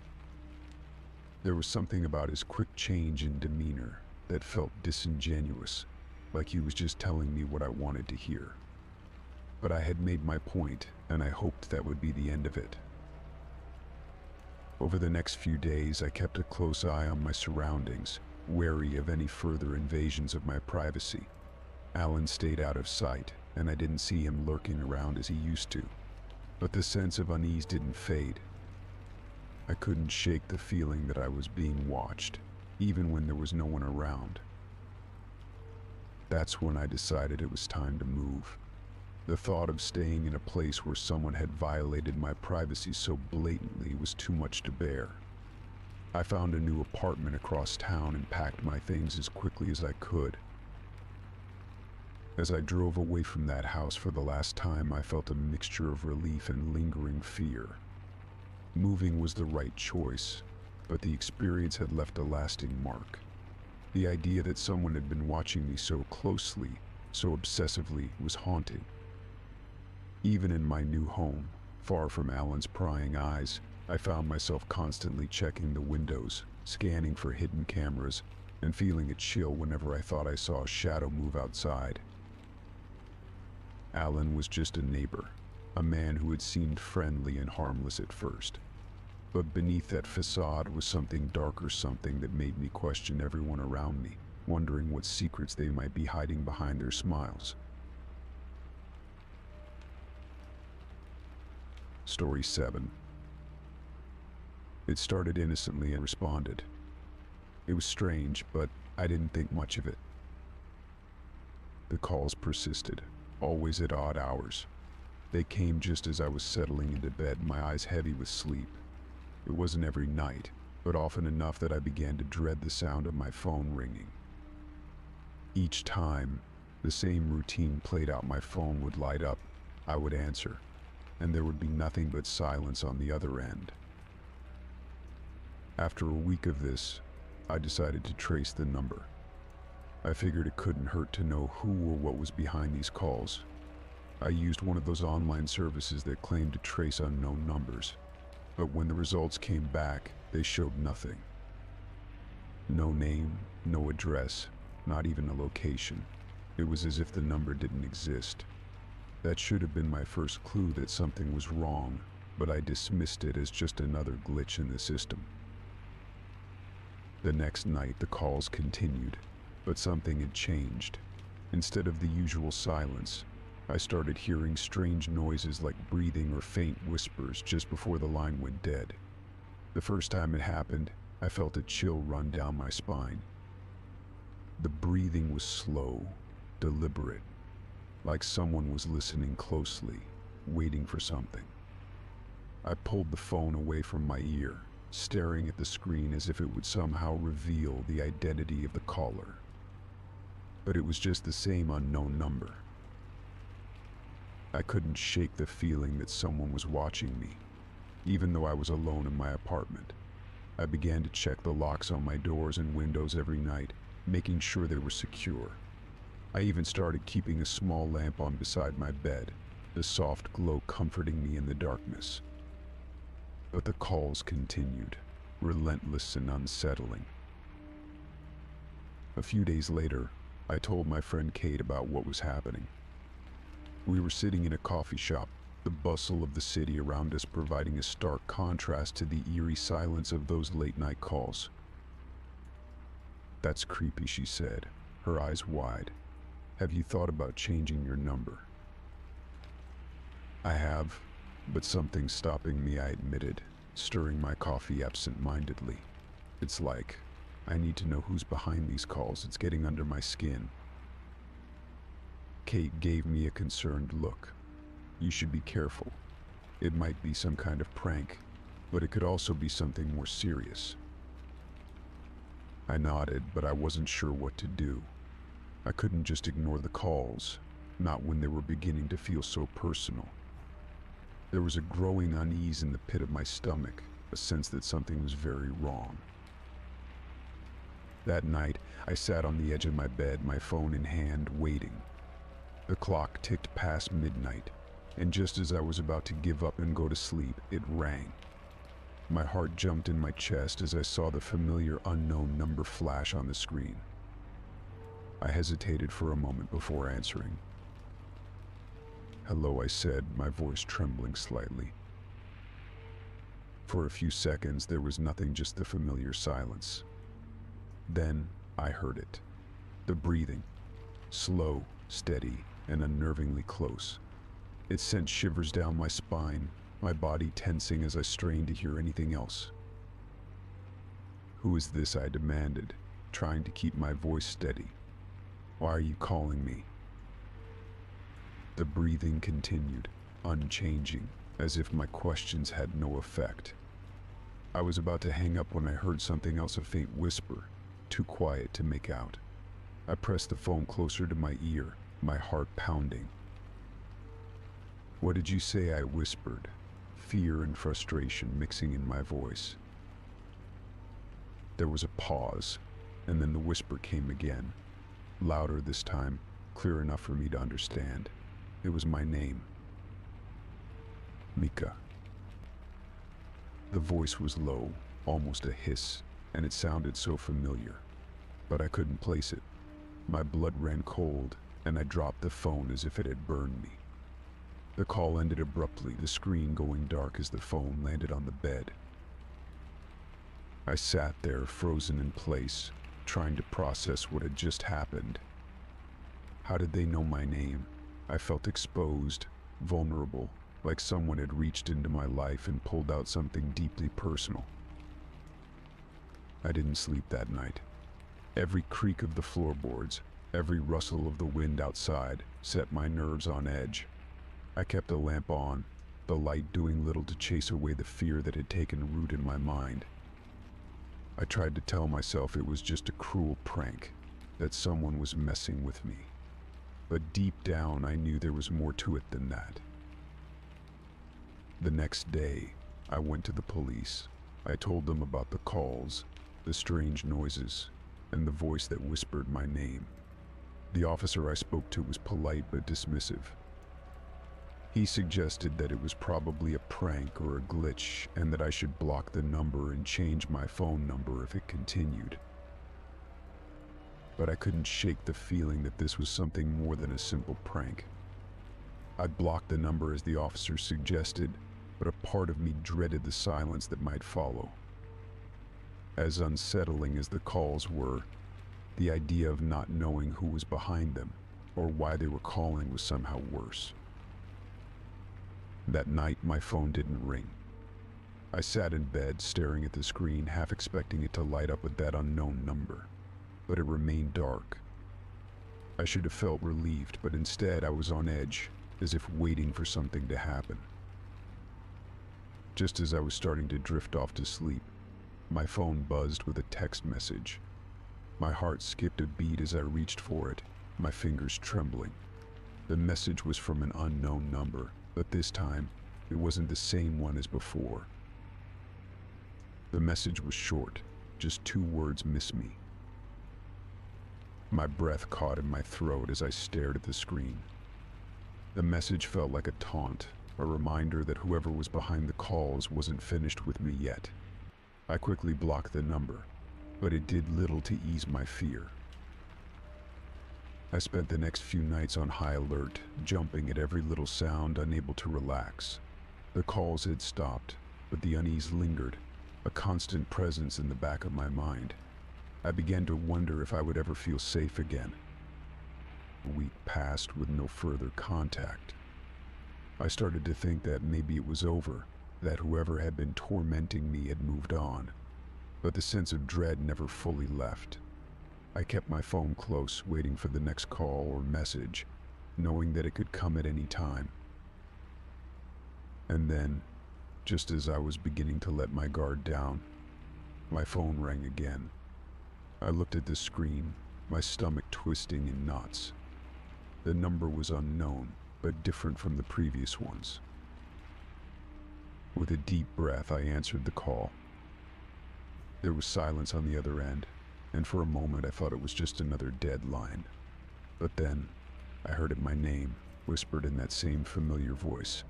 There was something about his quick change in demeanor that felt disingenuous, like he was just telling me what I wanted to hear. But I had made my point, and I hoped that would be the end of it. Over the next few days, I kept a close eye on my surroundings, wary of any further invasions of my privacy. Alan stayed out of sight, and I didn't see him lurking around as he used to. But the sense of unease didn't fade. I couldn't shake the feeling that I was being watched, even when there was no one around. That's when I decided it was time to move. The thought of staying in a place where someone had violated my privacy so blatantly was too much to bear. I found a new apartment across town and packed my things as quickly as I could. As I drove away from that house for the last time, I felt a mixture of relief and lingering fear. Moving was the right choice, but the experience had left a lasting mark. The idea that someone had been watching me so closely, so obsessively, was haunting. Even in my new home, far from Alan's prying eyes, I found myself constantly checking the windows, scanning for hidden cameras, and feeling a chill whenever I thought I saw a shadow move outside. Alan was just a neighbor, a man who had seemed friendly and harmless at first. But beneath that facade was something darker, something that made me question everyone around me, wondering what secrets they might be hiding behind their smiles. Story 7. It started innocently and responded. It was strange, but I didn't think much of it. The calls persisted, always at odd hours. They came just as I was settling into bed, my eyes heavy with sleep. It wasn't every night, but often enough that I began to dread the sound of my phone ringing. Each time, the same routine played out. My phone would light up, I would answer, and there would be nothing but silence on the other end. After a week of this, I decided to trace the number. I figured it couldn't hurt to know who or what was behind these calls. I used one of those online services that claimed to trace unknown numbers, but when the results came back, they showed nothing. No name, no address, not even a location. It was as if the number didn't exist. That should have been my first clue that something was wrong, but I dismissed it as just another glitch in the system. The next night, the calls continued, but something had changed. Instead of the usual silence, I started hearing strange noises like breathing or faint whispers just before the line went dead. The first time it happened, I felt a chill run down my spine. The breathing was slow, deliberate, like someone was listening closely, waiting for something. I pulled the phone away from my ear, staring at the screen as if it would somehow reveal the identity of the caller. But it was just the same unknown number. I couldn't shake the feeling that someone was watching me, even though I was alone in my apartment. I began to check the locks on my doors and windows every night, making sure they were secure. I even started keeping a small lamp on beside my bed, the soft glow comforting me in the darkness. But the calls continued, relentless and unsettling. A few days later, I told my friend Kate about what was happening. We were sitting in a coffee shop, the bustle of the city around us providing a stark contrast to the eerie silence of those late-night calls. "That's creepy," she said, her eyes wide. "Have you thought about changing your number?" "I have, but something's stopping me," I admitted, stirring my coffee absent-mindedly. "It's like, I need to know who's behind these calls. It's getting under my skin." Kate gave me a concerned look. "You should be careful. It might be some kind of prank, but it could also be something more serious." I nodded, but I wasn't sure what to do. I couldn't just ignore the calls, not when they were beginning to feel so personal. There was a growing unease in the pit of my stomach, a sense that something was very wrong. That night, I sat on the edge of my bed, my phone in hand, waiting. The clock ticked past midnight, and just as I was about to give up and go to sleep, it rang. My heart jumped in my chest as I saw the familiar unknown number flash on the screen. I hesitated for a moment before answering. "Hello," I said, my voice trembling slightly. For a few seconds, there was nothing, just the familiar silence. Then I heard it. The breathing. Slow, steady, and unnervingly close. It sent shivers down my spine, my body tensing as I strained to hear anything else. "Who is this?" I demanded, trying to keep my voice steady. "Why are you calling me?" The breathing continued, unchanging, as if my questions had no effect. I was about to hang up when I heard something else, a faint whisper, too quiet to make out. I pressed the phone closer to my ear, my heart pounding. "What did you say?" I whispered, fear and frustration mixing in my voice. There was a pause, and then the whisper came again, louder this time, clear enough for me to understand. It was my name. "Mika." The voice was low, almost a hiss, and it sounded so familiar, but I couldn't place it. My blood ran cold, and I dropped the phone as if it had burned me. The call ended abruptly, the screen going dark as the phone landed on the bed. I sat there, frozen in place, trying to process what had just happened. How did they know my name? I felt exposed, vulnerable, like someone had reached into my life and pulled out something deeply personal. I didn't sleep that night. Every creak of the floorboards, every rustle of the wind outside set my nerves on edge. I kept a lamp on, the light doing little to chase away the fear that had taken root in my mind. I tried to tell myself it was just a cruel prank, that someone was messing with me. But deep down, I knew there was more to it than that. The next day, I went to the police. I told them about the calls, the strange noises, and the voice that whispered my name. The officer I spoke to was polite but dismissive. He suggested that it was probably a prank or a glitch, and that I should block the number and change my phone number if it continued. But I couldn't shake the feeling that this was something more than a simple prank. I blocked the number as the officer suggested, but a part of me dreaded the silence that might follow. As unsettling as the calls were, the idea of not knowing who was behind them or why they were calling was somehow worse. That night, my phone didn't ring. I sat in bed, staring at the screen, half expecting it to light up with that unknown number, but it remained dark. I should have felt relieved, but instead I was on edge, as if waiting for something to happen. Just as I was starting to drift off to sleep, my phone buzzed with a text message. My heart skipped a beat as I reached for it, my fingers trembling. The message was from an unknown number, but this time, it wasn't the same one as before. The message was short, just 2 words: "Miss me." My breath caught in my throat as I stared at the screen. The message felt like a taunt, a reminder that whoever was behind the calls wasn't finished with me yet. I quickly blocked the number, but it did little to ease my fear. I spent the next few nights on high alert, jumping at every little sound, unable to relax. The calls had stopped, but the unease lingered, a constant presence in the back of my mind. I began to wonder if I would ever feel safe again. A week passed with no further contact. I started to think that maybe it was over, that whoever had been tormenting me had moved on. But the sense of dread never fully left. I kept my phone close, waiting for the next call or message, knowing that it could come at any time. And then, just as I was beginning to let my guard down, my phone rang again. I looked at the screen, my stomach twisting in knots. The number was unknown, but different from the previous ones. With a deep breath, I answered the call. There was silence on the other end, and for a moment I thought it was just another dead line. But then, I heard my name, whispered in that same familiar voice.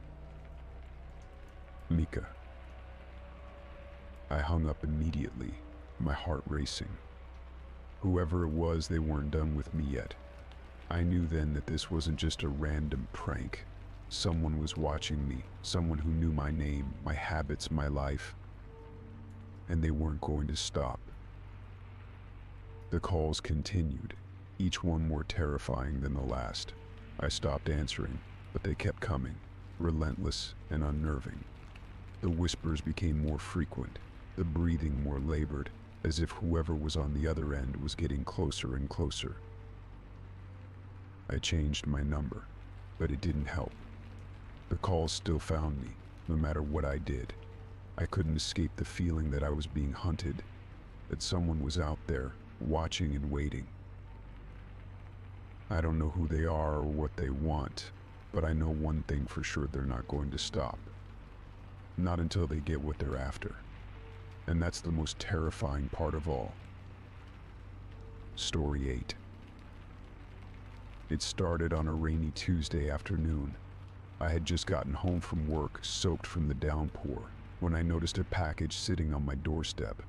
"Mika." I hung up immediately, my heart racing. Whoever it was, they weren't done with me yet. I knew then that this wasn't just a random prank. Someone was watching me, someone who knew my name, my habits, my life. And they weren't going to stop. The calls continued, each one more terrifying than the last. I stopped answering, but they kept coming, relentless and unnerving. The whispers became more frequent, the breathing more labored, as if whoever was on the other end was getting closer and closer. I changed my number, but it didn't help. The calls still found me, no matter what I did. I couldn't escape the feeling that I was being hunted, that someone was out there, watching and waiting. I don't know who they are or what they want, but I know one thing for sure: they're not going to stop. Not until they get what they're after. And that's the most terrifying part of all. Story 8. It started on a rainy Tuesday afternoon. I had just gotten home from work, soaked from the downpour, when I noticed a package sitting on my doorstep.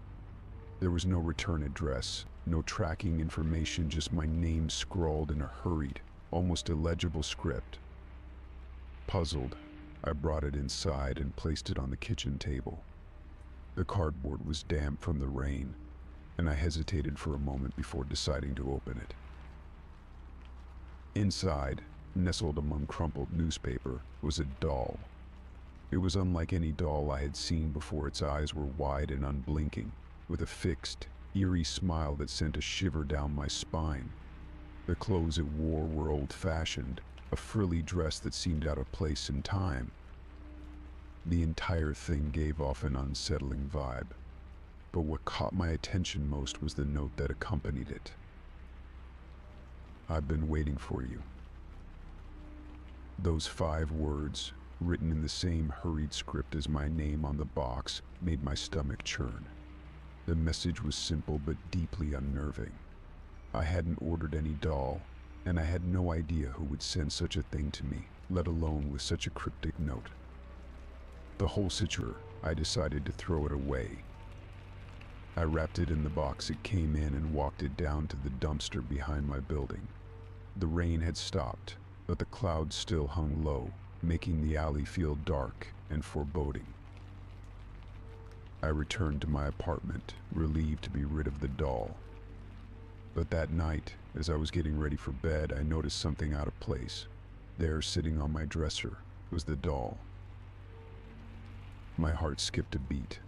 There was no return address, no tracking information, just my name scrawled in a hurried, almost illegible script. Puzzled, I brought it inside and placed it on the kitchen table. The cardboard was damp from the rain, and I hesitated for a moment before deciding to open it. Inside, nestled among crumpled newspaper, was a doll. It was unlike any doll I had seen before. Its eyes were wide and unblinking, with a fixed, eerie smile that sent a shiver down my spine. The clothes it wore were old-fashioned, a frilly dress that seemed out of place in time. The entire thing gave off an unsettling vibe, but what caught my attention most was the note that accompanied it. "I've been waiting for you." Those 5 words, written in the same hurried script as my name on the box, made my stomach churn. The message was simple but deeply unnerving. I hadn't ordered any doll, and I had no idea who would send such a thing to me, let alone with such a cryptic note. The whole situation, I decided to throw it away. I wrapped it in the box it came in and walked it down to the dumpster behind my building. The rain had stopped, but the clouds still hung low, making the alley feel dark and foreboding. I returned to my apartment, relieved to be rid of the doll. But that night, as I was getting ready for bed, I noticed something out of place. There, sitting on my dresser, was the doll. My heart skipped a beat.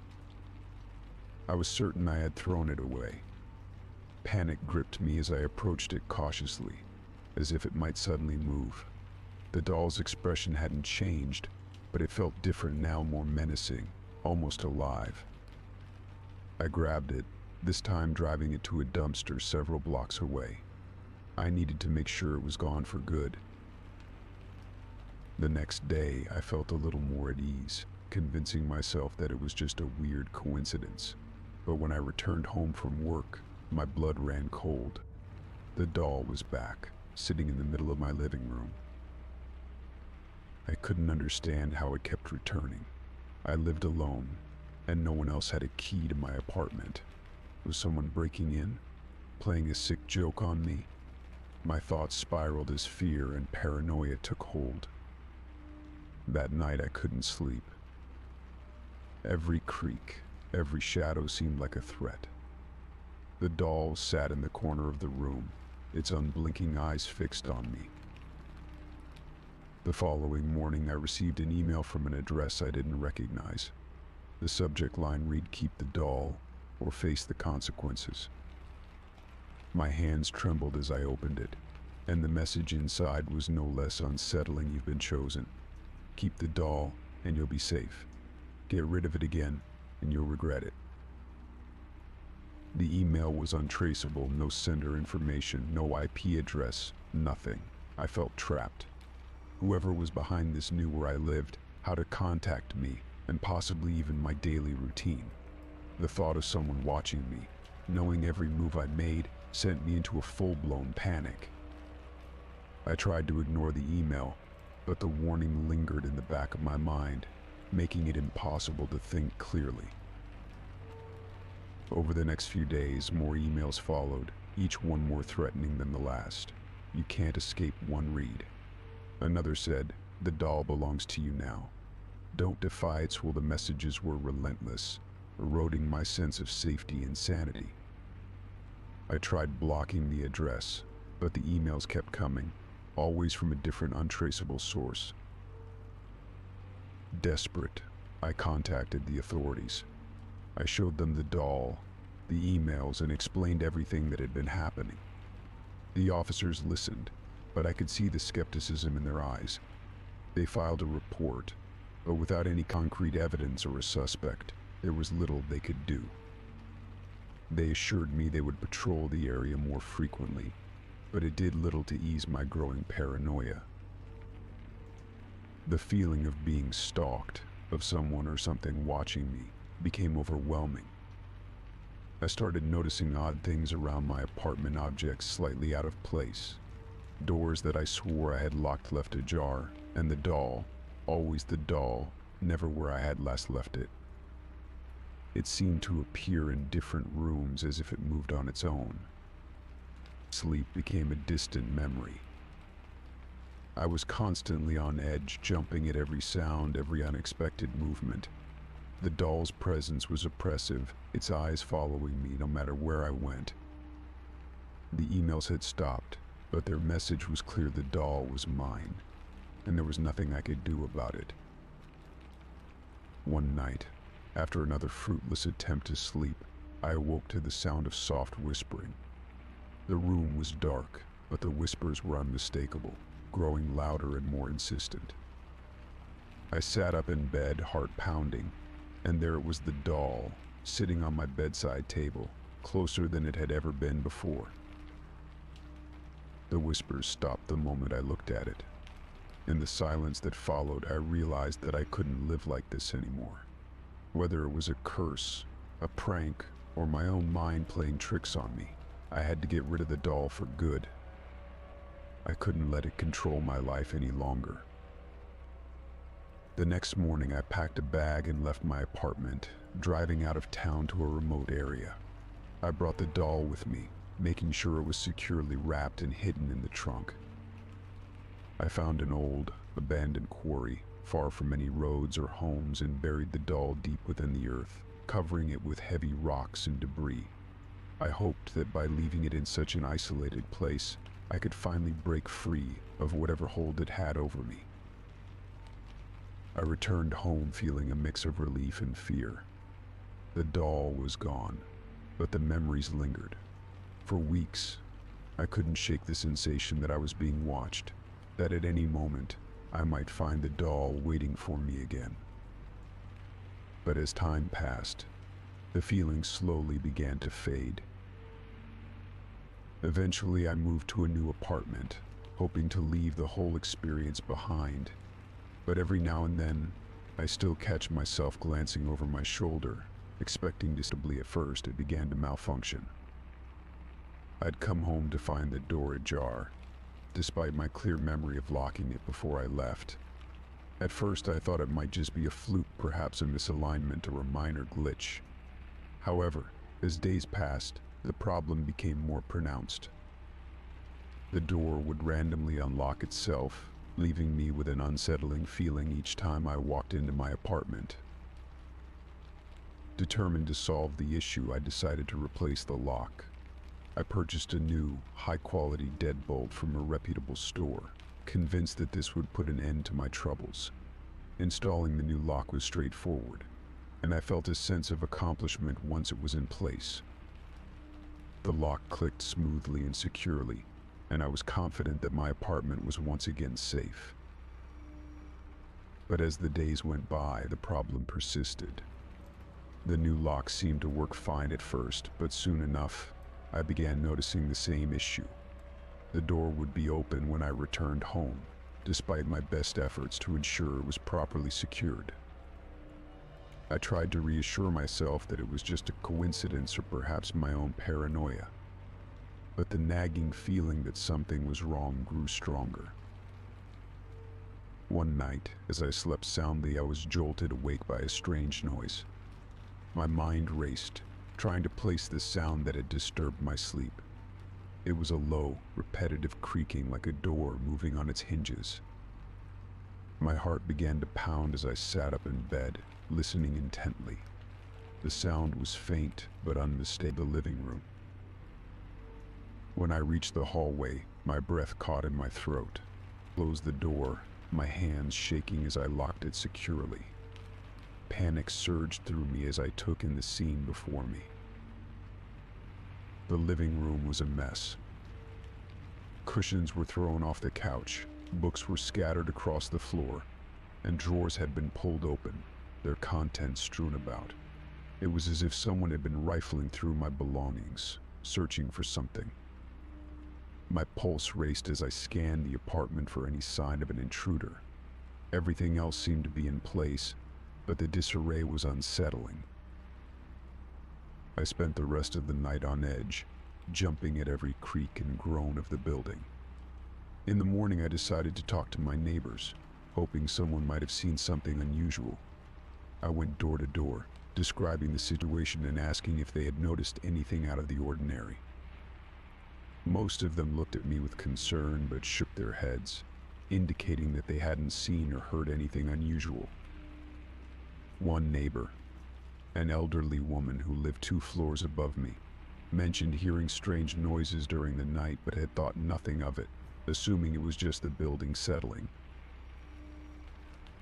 I was certain I had thrown it away. Panic gripped me as I approached it cautiously, as if it might suddenly move. The doll's expression hadn't changed, but it felt different now, more menacing, almost alive. I grabbed it, this time driving it to a dumpster several blocks away. I needed to make sure it was gone for good. The next day, I felt a little more at ease, convincing myself that it was just a weird coincidence. But when I returned home from work, my blood ran cold. The doll was back, sitting in the middle of my living room. I couldn't understand how it kept returning. I lived alone, and no one else had a key to my apartment. Was someone breaking in? Playing a sick joke on me? My thoughts spiraled as fear and paranoia took hold. That night I couldn't sleep. Every creak, every shadow seemed like a threat. The doll sat in the corner of the room, its unblinking eyes fixed on me. The following morning I received an email from an address I didn't recognize. The subject line read, "Keep the doll or face the consequences." My hands trembled as I opened it, and the message inside was no less unsettling. "You've been chosen. Keep the doll and you'll be safe. Get rid of it again and you'll regret it." The email was untraceable, no sender information, no IP address, nothing. I felt trapped. Whoever was behind this knew where I lived, how to contact me, and possibly even my daily routine. The thought of someone watching me, knowing every move I made, sent me into a full-blown panic. I tried to ignore the email, but the warning lingered in the back of my mind, making it impossible to think clearly. Over the next few days, more emails followed, each one more threatening than the last. "You can't escape one read." Another said, "The doll belongs to you now. Don't defy its will." The messages were relentless, eroding my sense of safety and sanity. I tried blocking the address, but the emails kept coming, always from a different untraceable source. Desperate, I contacted the authorities. I showed them the doll, the emails, and explained everything that had been happening. The officers listened, but I could see the skepticism in their eyes. They filed a report, but without any concrete evidence or a suspect, there was little they could do. They assured me they would patrol the area more frequently, but it did little to ease my growing paranoia. The feeling of being stalked, of someone or something watching me, became overwhelming. I started noticing odd things around my apartment, objects slightly out of place. Doors that I swore I had locked left ajar, and the doll, always the doll, never where I had last left it. It seemed to appear in different rooms as if it moved on its own. Sleep became a distant memory. I was constantly on edge, jumping at every sound, every unexpected movement. The doll's presence was oppressive, its eyes following me no matter where I went. The emails had stopped, but their message was clear: the doll was mine, and there was nothing I could do about it. One night, after another fruitless attempt to sleep, I awoke to the sound of soft whispering. The room was dark, but the whispers were unmistakable, growing louder and more insistent. I sat up in bed, heart pounding, and there it was, the doll, sitting on my bedside table, closer than it had ever been before. The whispers stopped the moment I looked at it. In the silence that followed, I realized that I couldn't live like this anymore. Whether it was a curse, a prank, or my own mind playing tricks on me, I had to get rid of the doll for good. I couldn't let it control my life any longer. The next morning, I packed a bag and left my apartment, driving out of town to a remote area. I brought the doll with me, making sure it was securely wrapped and hidden in the trunk. I found an old, abandoned quarry, far from any roads or homes, and buried the doll deep within the earth, covering it with heavy rocks and debris. I hoped that by leaving it in such an isolated place, I could finally break free of whatever hold it had over me. I returned home feeling a mix of relief and fear. The doll was gone, but the memories lingered. For weeks, I couldn't shake the sensation that I was being watched, that at any moment, I might find the doll waiting for me again. But as time passed, the feeling slowly began to fade. Eventually, I moved to a new apartment, hoping to leave the whole experience behind. but every now and then, I still catch myself glancing over my shoulder, expecting to stably. At first, it began to malfunction. I'd come home to find the door ajar, despite my clear memory of locking it before I left. At first, I thought it might just be a fluke, perhaps a misalignment or a minor glitch. However, as days passed, the problem became more pronounced. The door would randomly unlock itself, leaving me with an unsettling feeling each time I walked into my apartment. Determined to solve the issue, I decided to replace the lock. I purchased a new, high-quality deadbolt from a reputable store, convinced that this would put an end to my troubles. Installing the new lock was straightforward, and I felt a sense of accomplishment once it was in place. The lock clicked smoothly and securely, and I was confident that my apartment was once again safe. But as the days went by, the problem persisted. The new lock seemed to work fine at first, but soon enough, I began noticing the same issue. The door would be open when I returned home, despite my best efforts to ensure it was properly secured. I tried to reassure myself that it was just a coincidence or perhaps my own paranoia. But the nagging feeling that something was wrong grew stronger. One night, as I slept soundly, I was jolted awake by a strange noise. My mind raced, trying to place the sound that had disturbed my sleep. It was a low, repetitive creaking like a door moving on its hinges. My heart began to pound as I sat up in bed, listening intently. The sound was faint but unmistakable. The living room. When I reached the hallway, my breath caught in my throat. I closed the door, my hands shaking as I locked it securely. Panic surged through me as I took in the scene before me. The living room was a mess. Cushions were thrown off the couch, books were scattered across the floor, and drawers had been pulled open, their contents strewn about. It was as if someone had been rifling through my belongings, searching for something. My pulse raced as I scanned the apartment for any sign of an intruder. Everything else seemed to be in place, but the disarray was unsettling. I spent the rest of the night on edge, jumping at every creak and groan of the building. In the morning, I decided to talk to my neighbors, hoping someone might have seen something unusual. I went door to door, describing the situation and asking if they had noticed anything out of the ordinary. Most of them looked at me with concern but shook their heads, indicating that they hadn't seen or heard anything unusual. One neighbor, an elderly woman who lived 2 floors above me, mentioned hearing strange noises during the night but had thought nothing of it, assuming it was just the building settling.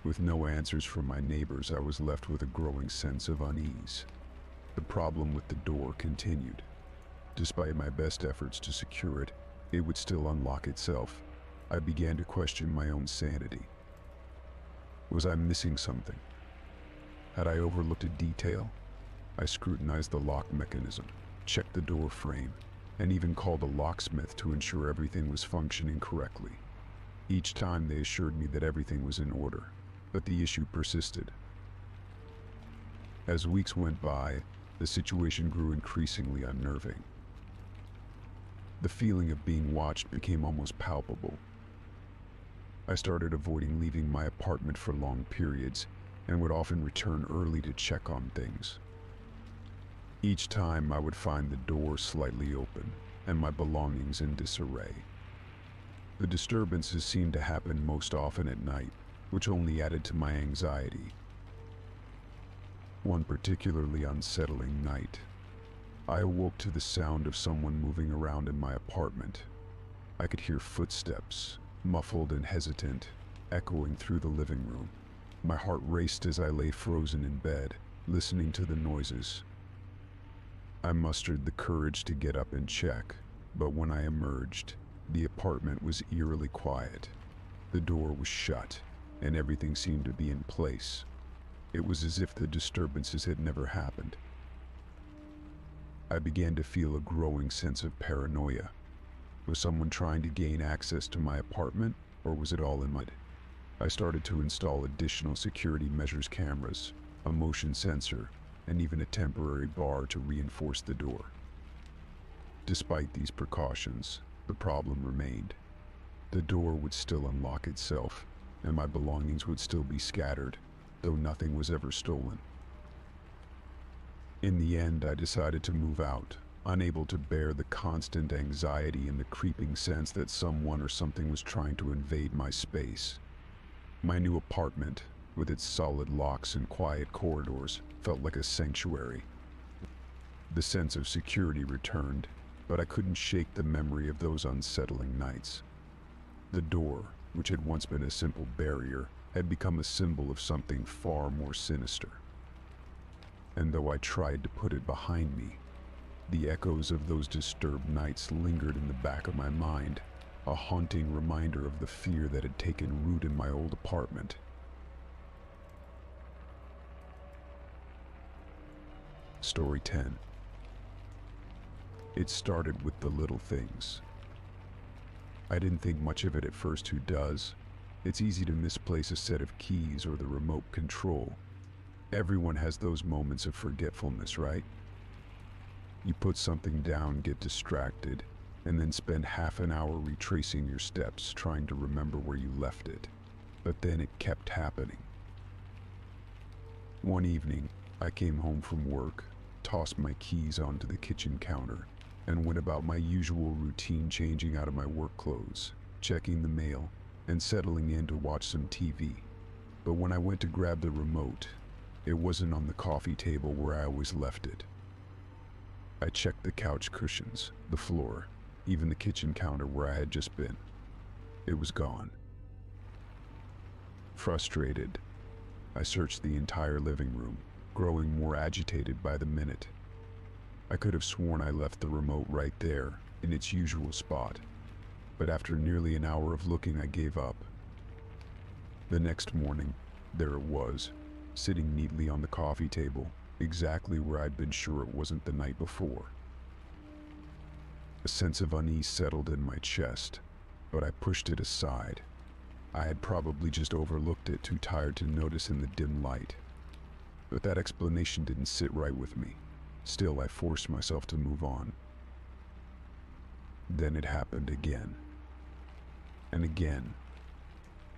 With no answers from my neighbors, I was left with a growing sense of unease. The problem with the door continued. Despite my best efforts to secure it, it would still unlock itself. I began to question my own sanity. Was I missing something? Had I overlooked a detail? I scrutinized the lock mechanism, checked the door frame, and even called a locksmith to ensure everything was functioning correctly. Each time they assured me that everything was in order, but the issue persisted. As weeks went by, the situation grew increasingly unnerving. The feeling of being watched became almost palpable. I started avoiding leaving my apartment for long periods and would often return early to check on things. Each time I would find the door slightly open and my belongings in disarray. The disturbances seemed to happen most often at night, which only added to my anxiety. One particularly unsettling night, I awoke to the sound of someone moving around in my apartment. I could hear footsteps, muffled and hesitant, echoing through the living room. My heart raced as I lay frozen in bed, listening to the noises. I mustered the courage to get up and check, but when I emerged, the apartment was eerily quiet. The door was shut, and everything seemed to be in place. It was as if the disturbances had never happened. I began to feel a growing sense of paranoia. Was someone trying to gain access to my apartment, or was it all in my head? I started to install additional security measures, cameras, a motion sensor, and even a temporary bar to reinforce the door. Despite these precautions, the problem remained. The door would still unlock itself, and my belongings would still be scattered, though nothing was ever stolen. In the end, I decided to move out, unable to bear the constant anxiety and the creeping sense that someone or something was trying to invade my space. My new apartment, with its solid locks and quiet corridors, felt like a sanctuary. The sense of security returned, but I couldn't shake the memory of those unsettling nights. The door, which had once been a simple barrier, had become a symbol of something far more sinister. And though I tried to put it behind me, the echoes of those disturbed nights lingered in the back of my mind, a haunting reminder of the fear that had taken root in my old apartment. Story 10. It started with the little things. I didn't think much of it at first. Who does? It's easy to misplace a set of keys or the remote control. Everyone has those moments of forgetfulness, right? You put something down, get distracted, and then spend half an hour retracing your steps, trying to remember where you left it. But then it kept happening. One evening, I came home from work, tossed my keys onto the kitchen counter, and went about my usual routine, changing out of my work clothes, checking the mail, and settling in to watch some TV. But when I went to grab the remote, it wasn't on the coffee table where I always left it. I checked the couch cushions, the floor, even the kitchen counter where I had just been. It was gone. Frustrated, I searched the entire living room, growing more agitated by the minute. I could have sworn I left the remote right there, in its usual spot, but after nearly an hour of looking, I gave up. The next morning, there it was, sitting neatly on the coffee table, exactly where I'd been sure it wasn't the night before. A sense of unease settled in my chest, but I pushed it aside. I had probably just overlooked it, too tired to notice in the dim light. But that explanation didn't sit right with me. Still, I forced myself to move on. Then it happened again. And again.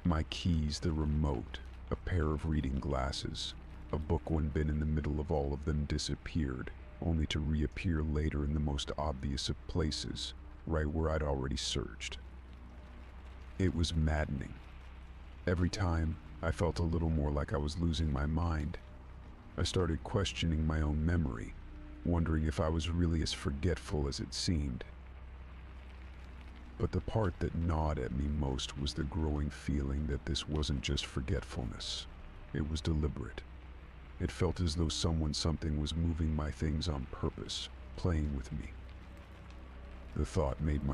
My keys, the remote, a pair of reading glasses, a book one bin in the middle of all of them disappeared, only to reappear later in the most obvious of places, right where I'd already searched. It was maddening. Every time, I felt a little more like I was losing my mind. I started questioning my own memory, wondering if I was really as forgetful as it seemed. But the part that gnawed at me most was the growing feeling that this wasn't just forgetfulness. It was deliberate. It felt as though something was moving my things on purpose, playing with me. The thought made my